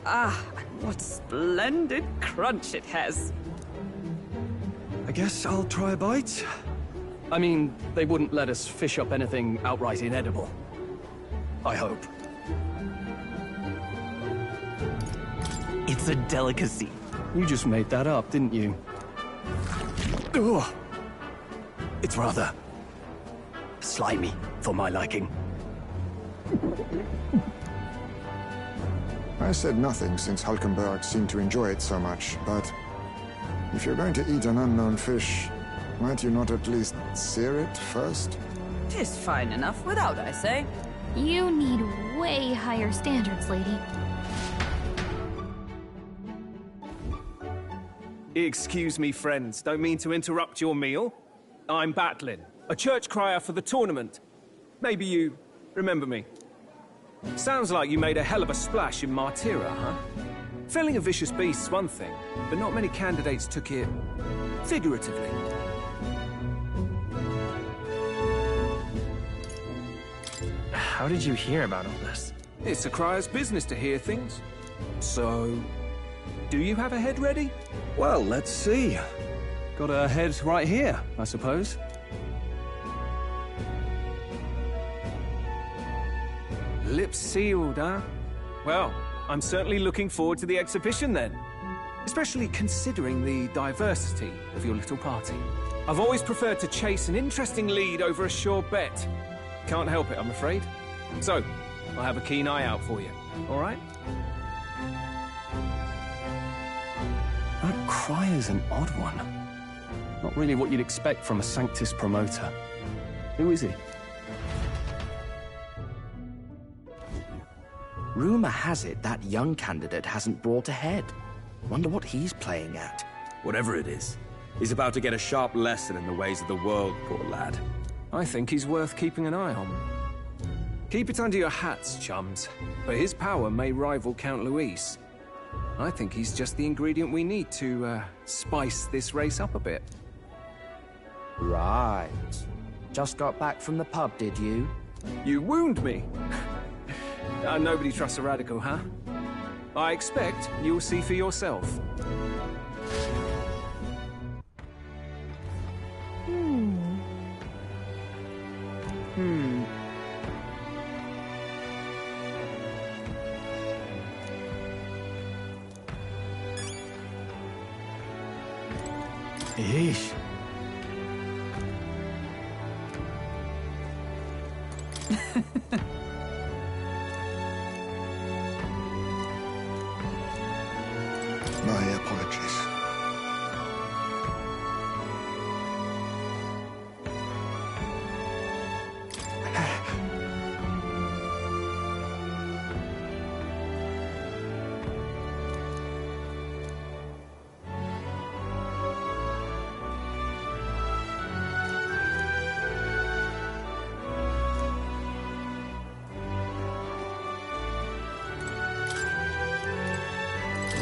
Ah, and what splendid crunch it has. I guess I'll try a bite. I mean, they wouldn't let us fish up anything outright inedible. I hope. It's a delicacy. You just made that up, didn't you? Ugh. It's rather slimy for my liking. I said nothing since Hulkenberg seemed to enjoy it so much, but if you're going to eat an unknown fish, might you not at least sear it first? 'Tis fine enough without, I say. You need way higher standards, lady. Excuse me, friends. Don't mean to interrupt your meal. I'm Batlin, a church crier for the tournament. Maybe you remember me. Sounds like you made a hell of a splash in Martira, huh? Felling a vicious beast's one thing, but not many candidates took it figuratively. How did you hear about all this? It's a crier's business to hear things. So, do you have a head ready? Well, let's see. Got a head right here, I suppose. Lips sealed, huh? Well, I'm certainly looking forward to the exhibition then. Especially considering the diversity of your little party. I've always preferred to chase an interesting lead over a sure bet. Can't help it, I'm afraid. So, I'll have a keen eye out for you, all right? That crier's an odd one. Not really what you'd expect from a Sanctus promoter. Who is he? Rumor has it that young candidate hasn't brought a head. Wonder what he's playing at. Whatever it is, he's about to get a sharp lesson in the ways of the world, poor lad. I think he's worth keeping an eye on. Keep it under your hats, chums, but his power may rival Count Luis. I think he's just the ingredient we need to, spice this race up a bit. Right. Just got back from the pub, did you? You wound me! Nobody trusts a radical, huh? I expect you'll see for yourself. Yeesh. My apologies.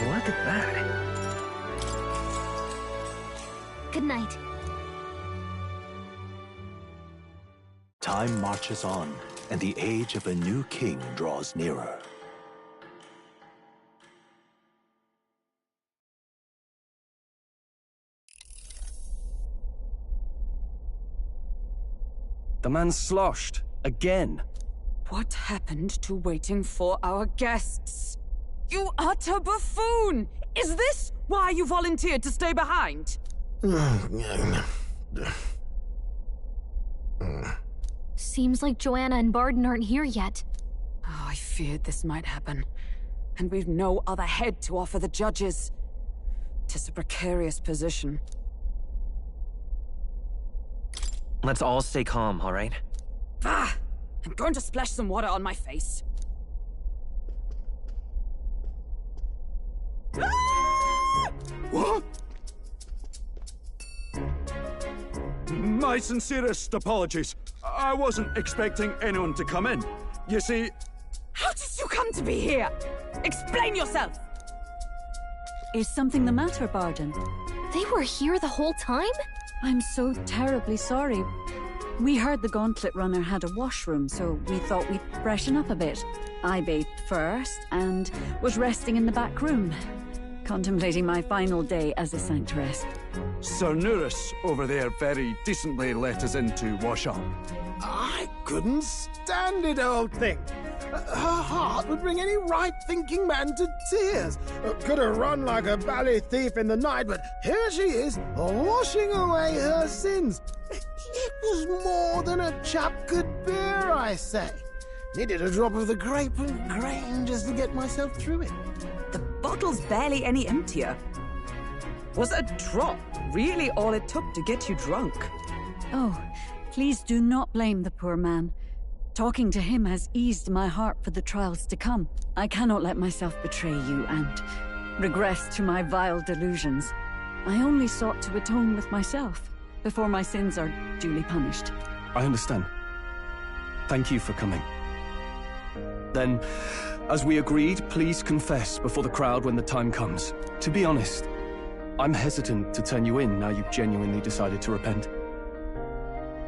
Look at that. Good night. Time marches on, and the age of a new king draws nearer. The man's sloshed. Again. What happened to waiting for our guests? You utter buffoon! Is this why you volunteered to stay behind? Seems like Joanna and Barden aren't here yet. Oh, I feared this might happen. And we've no other head to offer the judges. 'Tis a precarious position. Let's all stay calm, all right? Ah! I'm going to splash some water on my face. What? My sincerest apologies. I wasn't expecting anyone to come in. You see... How did you come to be here? Explain yourself! Is something the matter, Barden? They were here the whole time? I'm so terribly sorry. We heard the Gauntlet Runner had a washroom, so we thought we'd freshen up a bit. I bathed first, and was resting in the back room, contemplating my final day as a sanctuaress. Sir Nuris over there very decently let us in to wash up. I couldn't stand it, old thing. Her heart would bring any right-thinking man to tears. Could have run like a bally thief in the night, but here she is, washing away her sins. It was more than a chap could bear, I say. Needed a drop of the grape and grain just to get myself through it. The bottle's barely any emptier. Was a drop really all it took to get you drunk? Oh, please do not blame the poor man. Talking to him has eased my heart for the trials to come. I cannot let myself betray you and regress to my vile delusions. I only sought to atone with myself before my sins are duly punished. I understand. Thank you for coming. Then, As we agreed, please confess before the crowd when the time comes. To be honest, I'm hesitant to turn you in now you've genuinely decided to repent.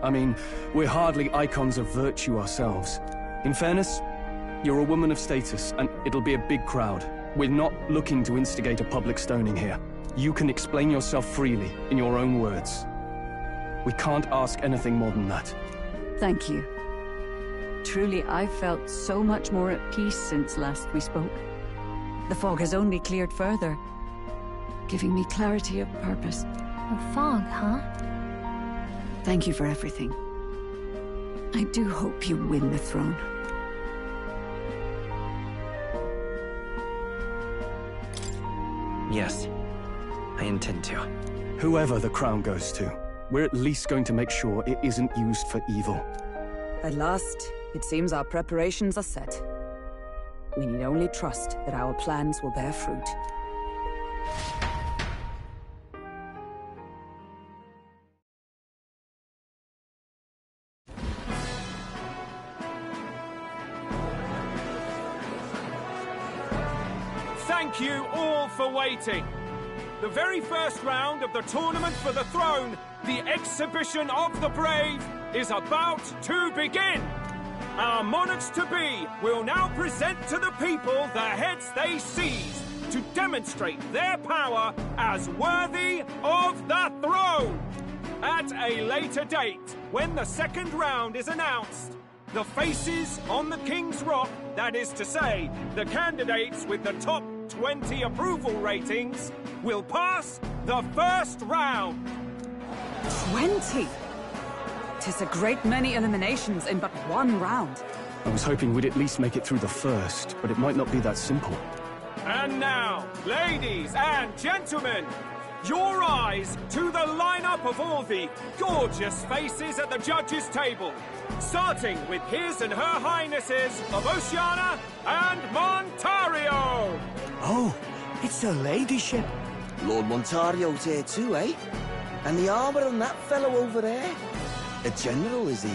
I mean, we're hardly icons of virtue ourselves. In fairness, you're a woman of status, and it'll be a big crowd. We're not looking to instigate a public stoning here. You can explain yourself freely, in your own words. We can't ask anything more than that. Thank you. Truly, I've felt so much more at peace since last we spoke. The fog has only cleared further, giving me clarity of purpose. A fog, huh? Thank you for everything. I do hope you win the throne. Yes, I intend to. Whoever the crown goes to, we're at least going to make sure it isn't used for evil. At last, it seems our preparations are set. We need only trust that our plans will bear fruit. Thank you all for waiting. The very first round of the tournament for the throne, the exhibition of the brave, is about to begin. Our monarchs-to-be will now present to the people the heads they seized to demonstrate their power as worthy of the throne. At a later date, when the second round is announced, the faces on the King's Rock, that is to say, the candidates with the top 20 approval ratings, will pass the first round. 20? 'Tis a great many eliminations in but one round. I was hoping we'd at least make it through the first, but it might not be that simple. And now, ladies and gentlemen, your eyes to the lineup of all the gorgeous faces at the judges' table, starting with His and Her Highnesses of Oceania and Montario. Oh, it's her ladyship. Lord Montario's here too, eh? And the armor on that fellow over there? A general, is he?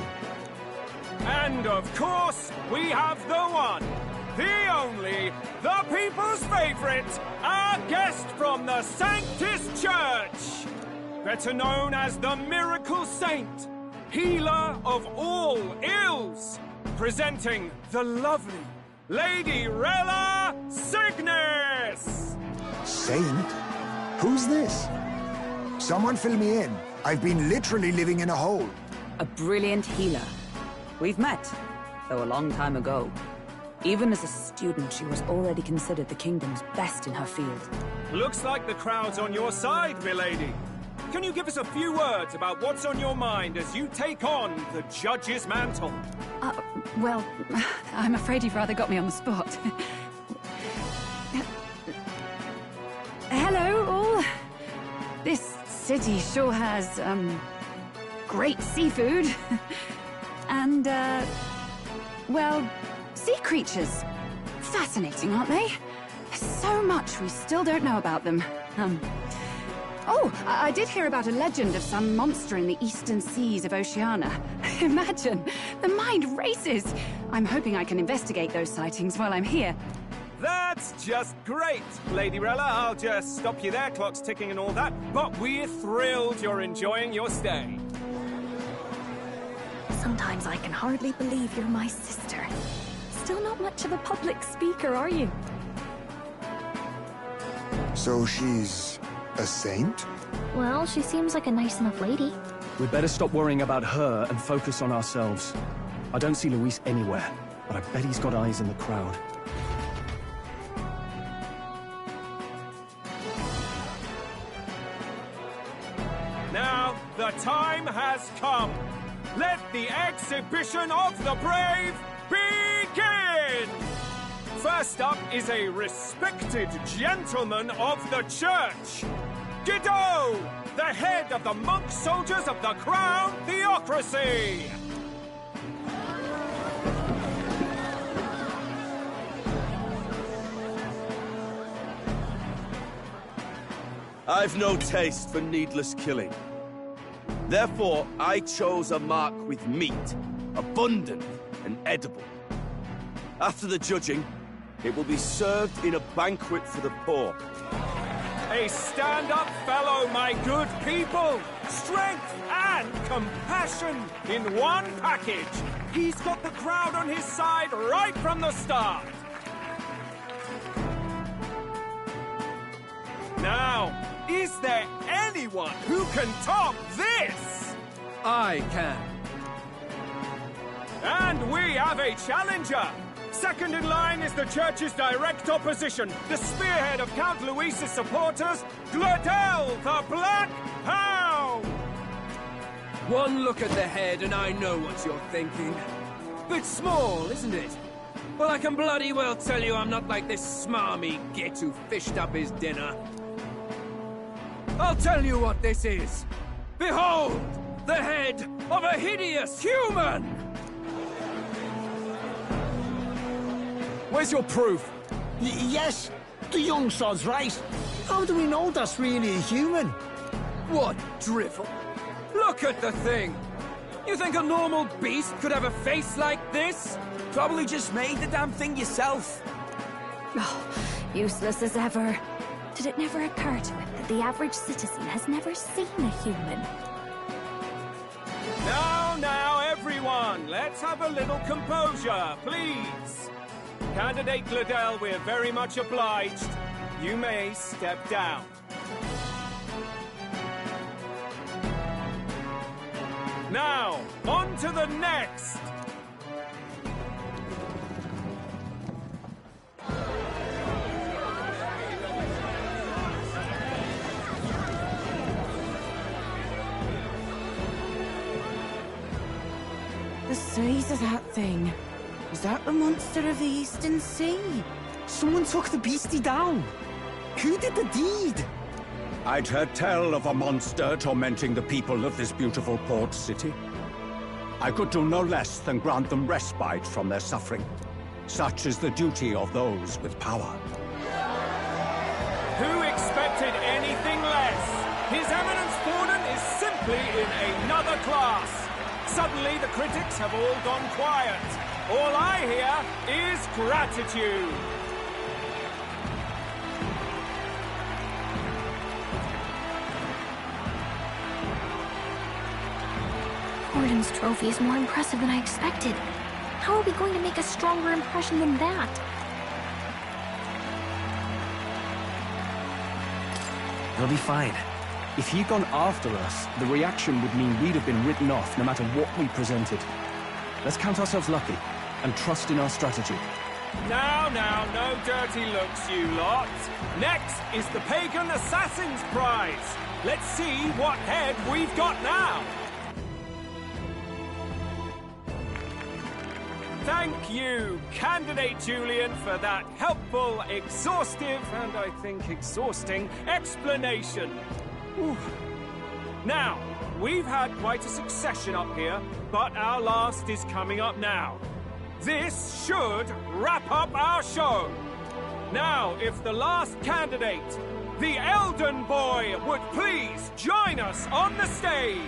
And of course, we have the one, the only, the people's favorite, our guest from the Sanctus Church, better known as the Miracle Saint, healer of all ills, presenting the lovely Lady Rella Cygnus! Saint? Who's this? Someone fill me in. I've been literally living in a hole. A brilliant healer. We've met, though a long time ago. Even as a student, she was already considered the kingdom's best in her field. Looks like the crowd's on your side, milady. Can you give us a few words about what's on your mind as you take on the judge's mantle? Well, I'm afraid you've rather got me on the spot. Hello, all. This city sure has, great seafood. And, well, sea creatures. Fascinating, aren't they? There's so much we still don't know about them. Oh, I did hear about a legend of some monster in the eastern seas of Oceania. Imagine, the mind races. I'm hoping I can investigate those sightings while I'm here. That's just great, Lady Rella. I'll just stop you there, clock's ticking and all that, but we're thrilled you're enjoying your stay. Sometimes I can hardly believe you're my sister. Still not much of a public speaker, are you? So she's a saint? Well, she seems like a nice enough lady. We'd better stop worrying about her and focus on ourselves. I don't see Luis anywhere, but I bet he's got eyes in the crowd. Now, the time has come. Let the exhibition of the brave begin! First up is a respected gentleman of the church. Guido, the head of the monk soldiers of the Crown Theocracy. I've no taste for needless killing. Therefore, I chose a mark with meat, abundant and edible. After the judging, It will be served in a banquet for the poor. A stand-up fellow, my good people! Strength and compassion in one package! He's got the crowd on his side right from the start! Now, is there anyone who can top this? I can. And we have a challenger! Second in line is the church's direct opposition, the spearhead of Count Luis's supporters, Gladel the Black Hound! One look at the head and I know what you're thinking. Bit small, isn't it? Well, I can bloody well tell you I'm not like this smarmy git who fished up his dinner. I'll tell you what this is. Behold, the head of a hideous human! Where's your proof? Yes, the young sod's right. How do we know that's really a human? What drivel? Look at the thing! You think a normal beast could have a face like this? Probably just made the damn thing yourself. Oh, useless as ever. Did it never occur to him that the average citizen has never seen a human? Now, everyone, let's have a little composure, please. Candidate Gladel, we're very much obliged. You may step down. Now, on to the next! The size of that thing. Is that the monster of the Eastern Sea? Someone took the beastie down. Who did the deed? I'd heard tell of a monster tormenting the people of this beautiful port city. I could do no less than grant them respite from their suffering. Such is the duty of those with power. Who expected anything less? His Eminence Borden is simply in another class. Suddenly the critics have all gone quiet. All I hear is gratitude. Borden's trophy is more impressive than I expected. How are we going to make a stronger impression than that? They'll be fine. If he'd gone after us, the reaction would mean we'd have been written off no matter what we presented. Let's count ourselves lucky and trust in our strategy. Now, no dirty looks, you lot. Next is the Pagan Assassin's Prize. Let's see what head we've got now. Thank you, Candidate Julian, for that helpful, exhaustive, and I think exhausting explanation. Whew. Now, we've had quite a succession up here, but our last is coming up now. This should wrap up our show. Now, if the last candidate, the Elden Boy, would please join us on the stage.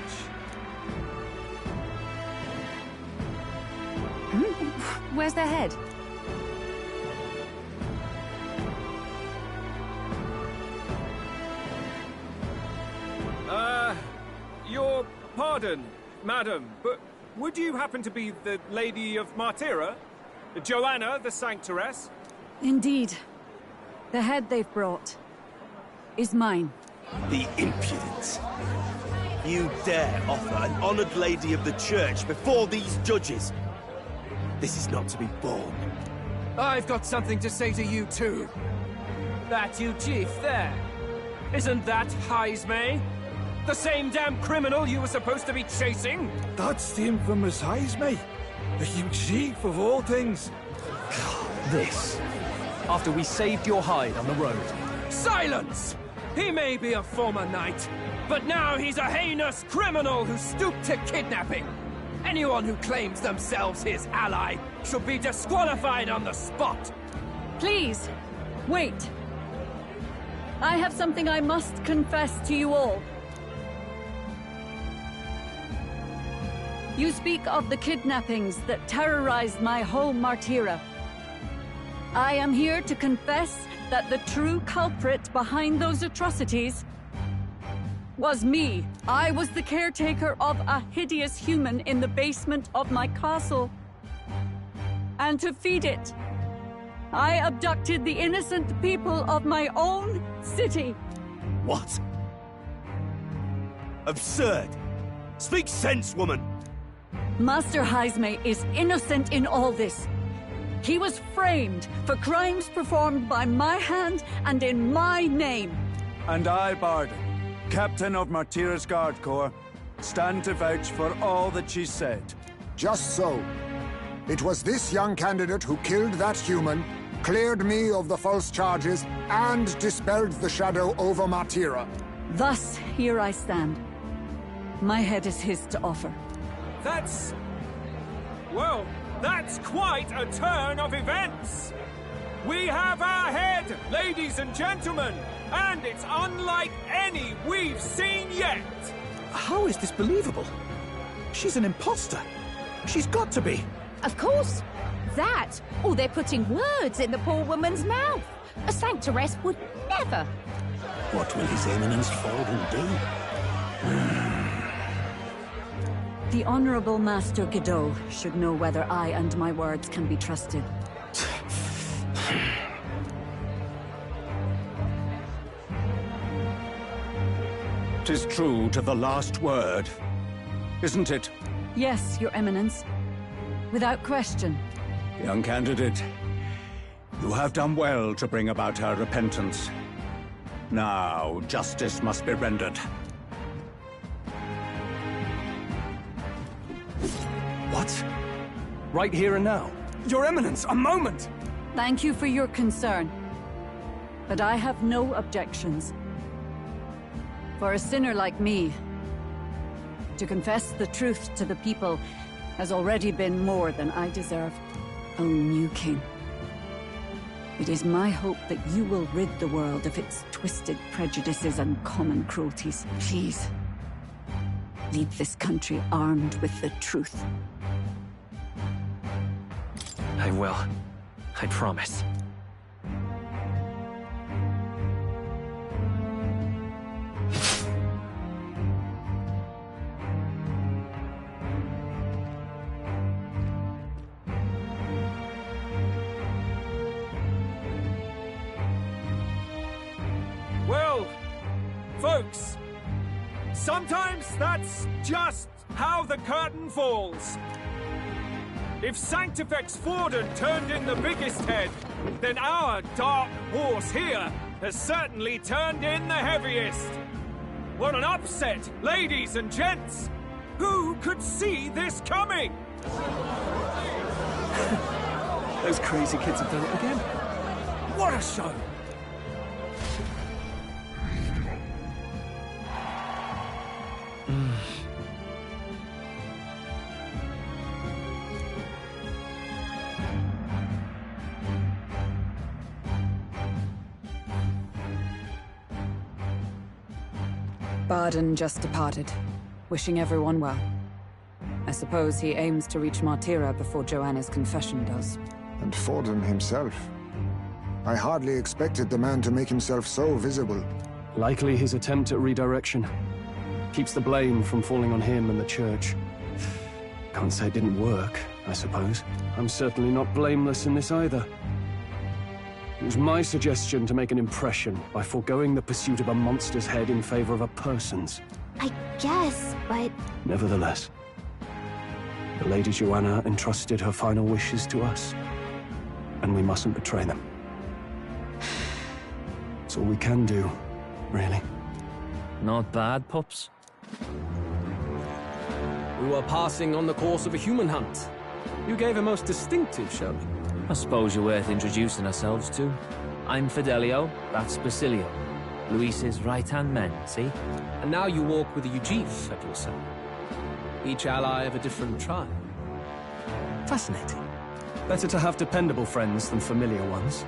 Where's their head? Your pardon, madam, but would you happen to be the Lady of Martira? Joanna, the Sanctoress? Indeed. The head they've brought is mine. The impudence. You dare offer an honored lady of the church before these judges? This is not to be borne. I've got something to say to you too. That you chief there. Isn't that Heismay? The same damn criminal you were supposed to be chasing? That's the infamous Heismay. The huge chief of all things. This. After we saved your hide on the road. Silence! He may be a former knight, but now he's a heinous criminal who stooped to kidnapping. Anyone who claims themselves his ally should be disqualified on the spot. Please, wait. I have something I must confess to you all. You speak of the kidnappings that terrorized my home, Martira. I am here to confess that the true culprit behind those atrocities was me. I was the caretaker of a hideous human in the basement of my castle. And to feed it, I abducted the innocent people of my own city. What? Absurd! Speak sense, woman! Master Heisme is innocent in all this. He was framed for crimes performed by my hand and in my name. And I, Barden, Captain of Martira's Guard Corps, stand to vouch for all that she said. Just so. It was this young candidate who killed that human, cleared me of the false charges, and dispelled the shadow over Martira. Thus, here I stand. My head is his to offer. That's... well, that's quite a turn of events! We have our head, ladies and gentlemen, and it's unlike any we've seen yet! How is this believable? She's an imposter. She's got to be. Of course. That, or they're putting words in the poor woman's mouth. A sanctoress would never. What will His Eminence Forden do? The Honorable Master Godot should know whether I and my words can be trusted. 'Tis true to the last word, isn't it? Yes, Your Eminence. Without question. Young candidate, you have done well to bring about her repentance. Now, justice must be rendered. What? Right here and now? Your Eminence, a moment! Thank you for your concern. But I have no objections. For a sinner like me, to confess the truth to the people has already been more than I deserve. O new king, it is my hope that you will rid the world of its twisted prejudices and common cruelties. Please, leave this country armed with the truth. I will. I promise. Well, folks, sometimes that's just how the curtain falls. If Sanctifex Forden turned in the biggest head, then our dark horse here has certainly turned in the heaviest. What an upset, ladies and gents! Who could see this coming? Those crazy kids have done it again. What a show! Barden just departed, wishing everyone well. I suppose he aims to reach Martira before Joanna's confession does. And Forden himself. I hardly expected the man to make himself so visible. Likely his attempt at redirection. Keeps the blame from falling on him and the church. Can't say it didn't work, I suppose. I'm certainly not blameless in this either. It was my suggestion to make an impression by foregoing the pursuit of a monster's head in favor of a person's. I guess, but... Nevertheless, the Lady Joanna entrusted her final wishes to us, and we mustn't betray them. It's all we can do, really. Not bad, pups. We were passing on the course of a human hunt. You gave a most distinctive showing. I suppose you're worth introducing ourselves to. I'm Fidelio, that's Basilio. Luis's right-hand men, see? And now you walk with a Ujif at your side. Each ally of a different tribe. Fascinating. Better to have dependable friends than familiar ones.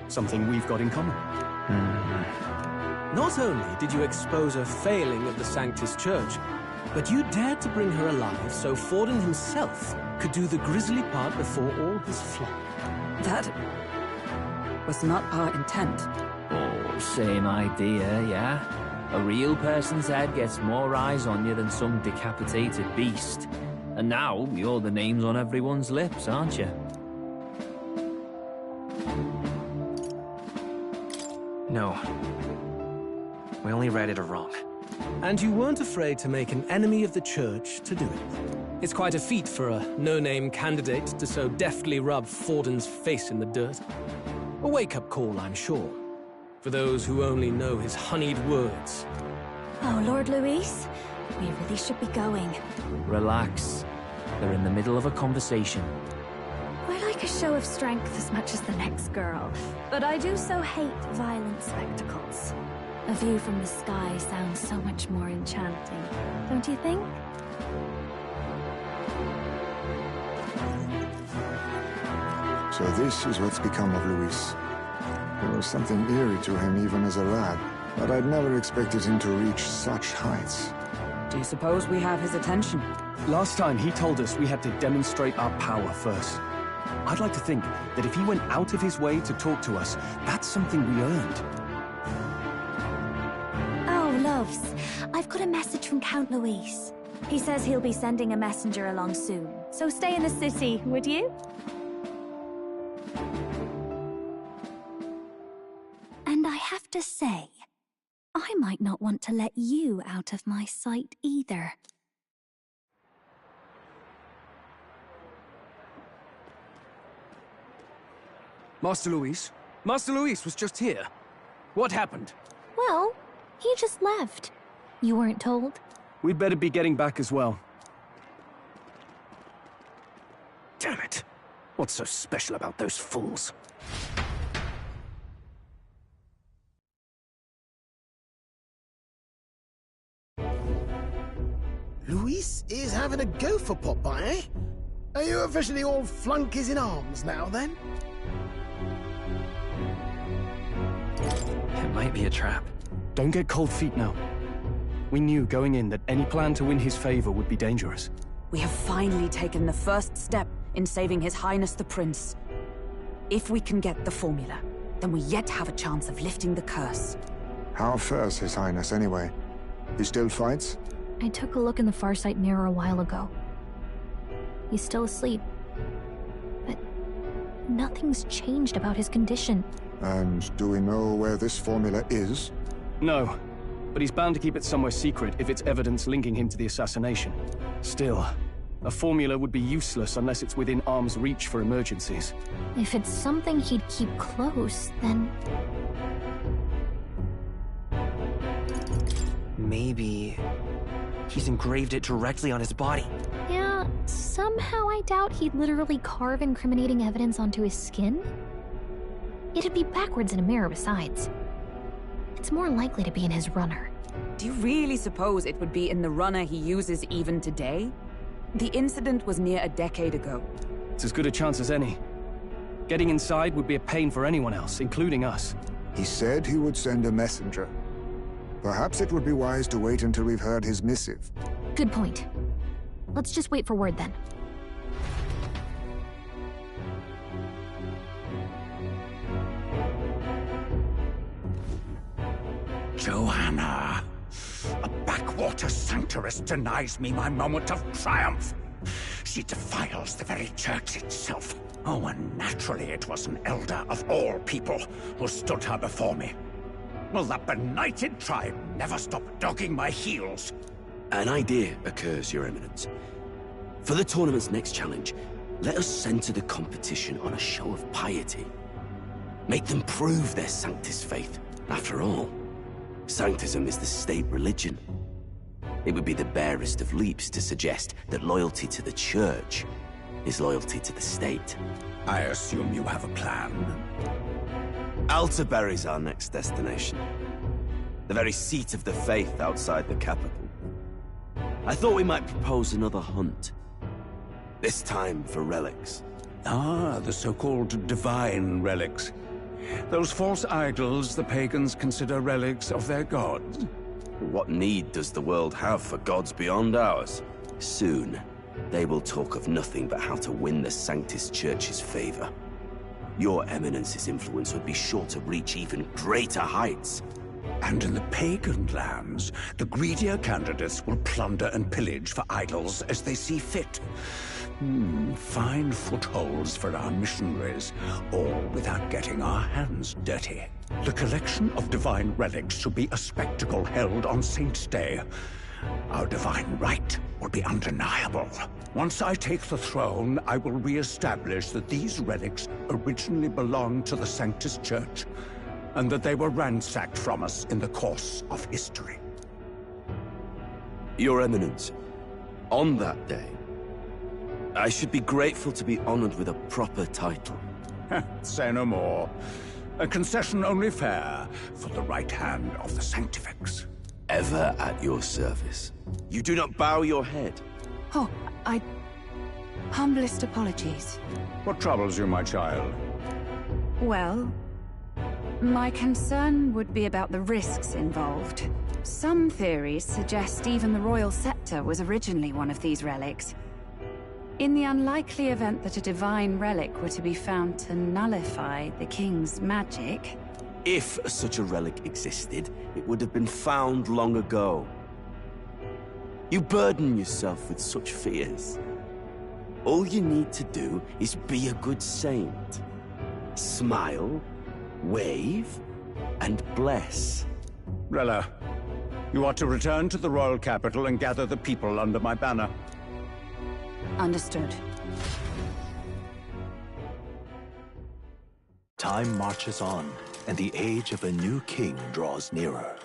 Something we've got in common. Not only did you expose a failing of the Sanctus Church, but you dared to bring her alive so Forden himself could do the grisly part before all his flock. That was not our intent. Oh, same idea, yeah? A real person's head gets more eyes on you than some decapitated beast. And now, you're the names on everyone's lips, aren't you? No. We only read it wrong. And you weren't afraid to make an enemy of the church to do it. It's quite a feat for a no-name candidate to so deftly rub Forden's face in the dirt. A wake-up call, I'm sure, for those who only know his honeyed words. Oh, Lord Luis, we really should be going. Relax. They're in the middle of a conversation. I like a show of strength as much as the next girl, but I do so hate violent spectacles. A view from the sky sounds so much more enchanting, don't you think? So this is what's become of Luis. There was something eerie to him even as a lad, but I'd never expected him to reach such heights. Do you suppose we have his attention? Last time he told us we had to demonstrate our power first. I'd like to think that if he went out of his way to talk to us, that's something we earned. Oh, loves, I've got a message from Count Luis. He says he'll be sending a messenger along soon, so stay in the city, would you? And I have to say, I might not want to let you out of my sight either. Master Luis? Master Luis was just here. What happened? Well, he just left. You weren't told? We'd better be getting back as well. Damn it. What's so special about those fools? Luis is having a go for Popeye, eh? Are you officially all flunkies in arms now, then? It might be a trap. Don't get cold feet now. We knew going in that any plan to win his favor would be dangerous. We have finally taken the first step in saving His Highness the Prince. If we can get the formula, then we yet have a chance of lifting the curse. How fares His Highness, anyway? He still fights? I took a look in the Farsight mirror a while ago. He's still asleep. But nothing's changed about his condition. And do we know where this formula is? No, but he's bound to keep it somewhere secret if it's evidence linking him to the assassination. Still, a formula would be useless unless it's within arm's reach for emergencies. If it's something he'd keep close, then... Maybe he's engraved it directly on his body. Yeah, somehow I doubt he'd literally carve incriminating evidence onto his skin. It'd be backwards in a mirror besides. It's more likely to be in his runner. Do you really suppose it would be in the runner he uses even today? The incident was near a decade ago. It's as good a chance as any. Getting inside would be a pain for anyone else, including us. He said he would send a messenger. Perhaps it would be wise to wait until we've heard his missive. Good point. Let's just wait for word then. Joanna! A backwater sanctuarist denies me my moment of triumph! She defiles the very church itself. Oh, and naturally it was an elder of all people who stood her before me. Will that benighted tribe never stop dogging my heels? An idea occurs, Your Eminence. For the tournament's next challenge, let us center the competition on a show of piety. Make them prove their Sanctus faith. After all, Sanctism is the state religion. It would be the barest of leaps to suggest that loyalty to the Church is loyalty to the state. I assume you have a plan? Altaberry's our next destination. The very seat of the faith outside the capital. I thought we might propose another hunt. This time for relics. Ah, the so-called divine relics. Those false idols the pagans consider relics of their gods. What need does the world have for gods beyond ours? Soon, they will talk of nothing but how to win the Sanctus Church's favor. Your Eminence's influence would be sure to reach even greater heights. And in the pagan lands, the greedier candidates will plunder and pillage for idols as they see fit. Find footholds for our missionaries, all without getting our hands dirty. The collection of divine relics should be a spectacle held on Saint's Day. Our divine right will be undeniable. Once I take the throne, I will re-establish that these relics originally belonged to the Sanctus Church, and that they were ransacked from us in the course of history. Your Eminence, on that day, I should be grateful to be honored with a proper title. Say no more. A concession only fair for the right hand of the Sanctifex. Ever at your service. You do not bow your head. Oh, humblest apologies. What troubles you, my child? Well, my concern would be about the risks involved. Some theories suggest even the royal scepter was originally one of these relics. In the unlikely event that a divine relic were to be found to nullify the king's magic... If such a relic existed, it would have been found long ago. You burden yourself with such fears. All you need to do is be a good saint. Smile, wave, and bless. Rella, you are to return to the royal capital and gather the people under my banner. Understood. Time marches on, and the age of a new king draws nearer.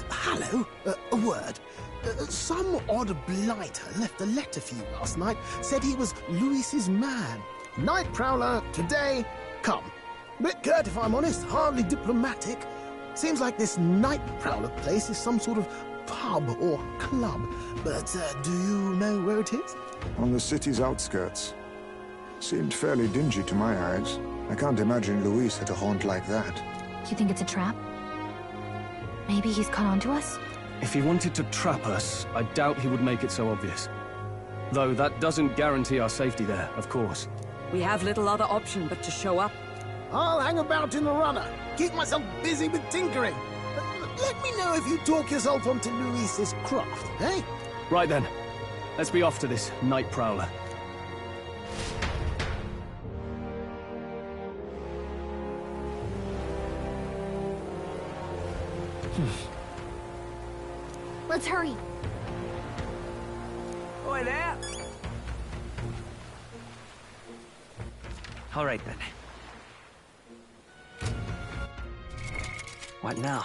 Hello? A word. Some odd blighter left a letter for you last night. Said he was Louis's man. Night Prowler, today, come. Bit curt, if I'm honest, hardly diplomatic. Seems like this Night Prowler place is some sort of pub or club. But do you know where it is? On the city's outskirts. Seemed fairly dingy to my eyes. I can't imagine Louis had a haunt like that. You think it's a trap? Maybe he's caught on to us? If he wanted to trap us, I doubt he would make it so obvious. Though that doesn't guarantee our safety there, of course. We have little other option but to show up. I'll hang about in the runner. Keep myself busy with tinkering. Let me know if you talk yourself onto Louis's craft, eh? Right then. Let's be off to this Night Prowler. Let's hurry. Oi there! All right then. What now?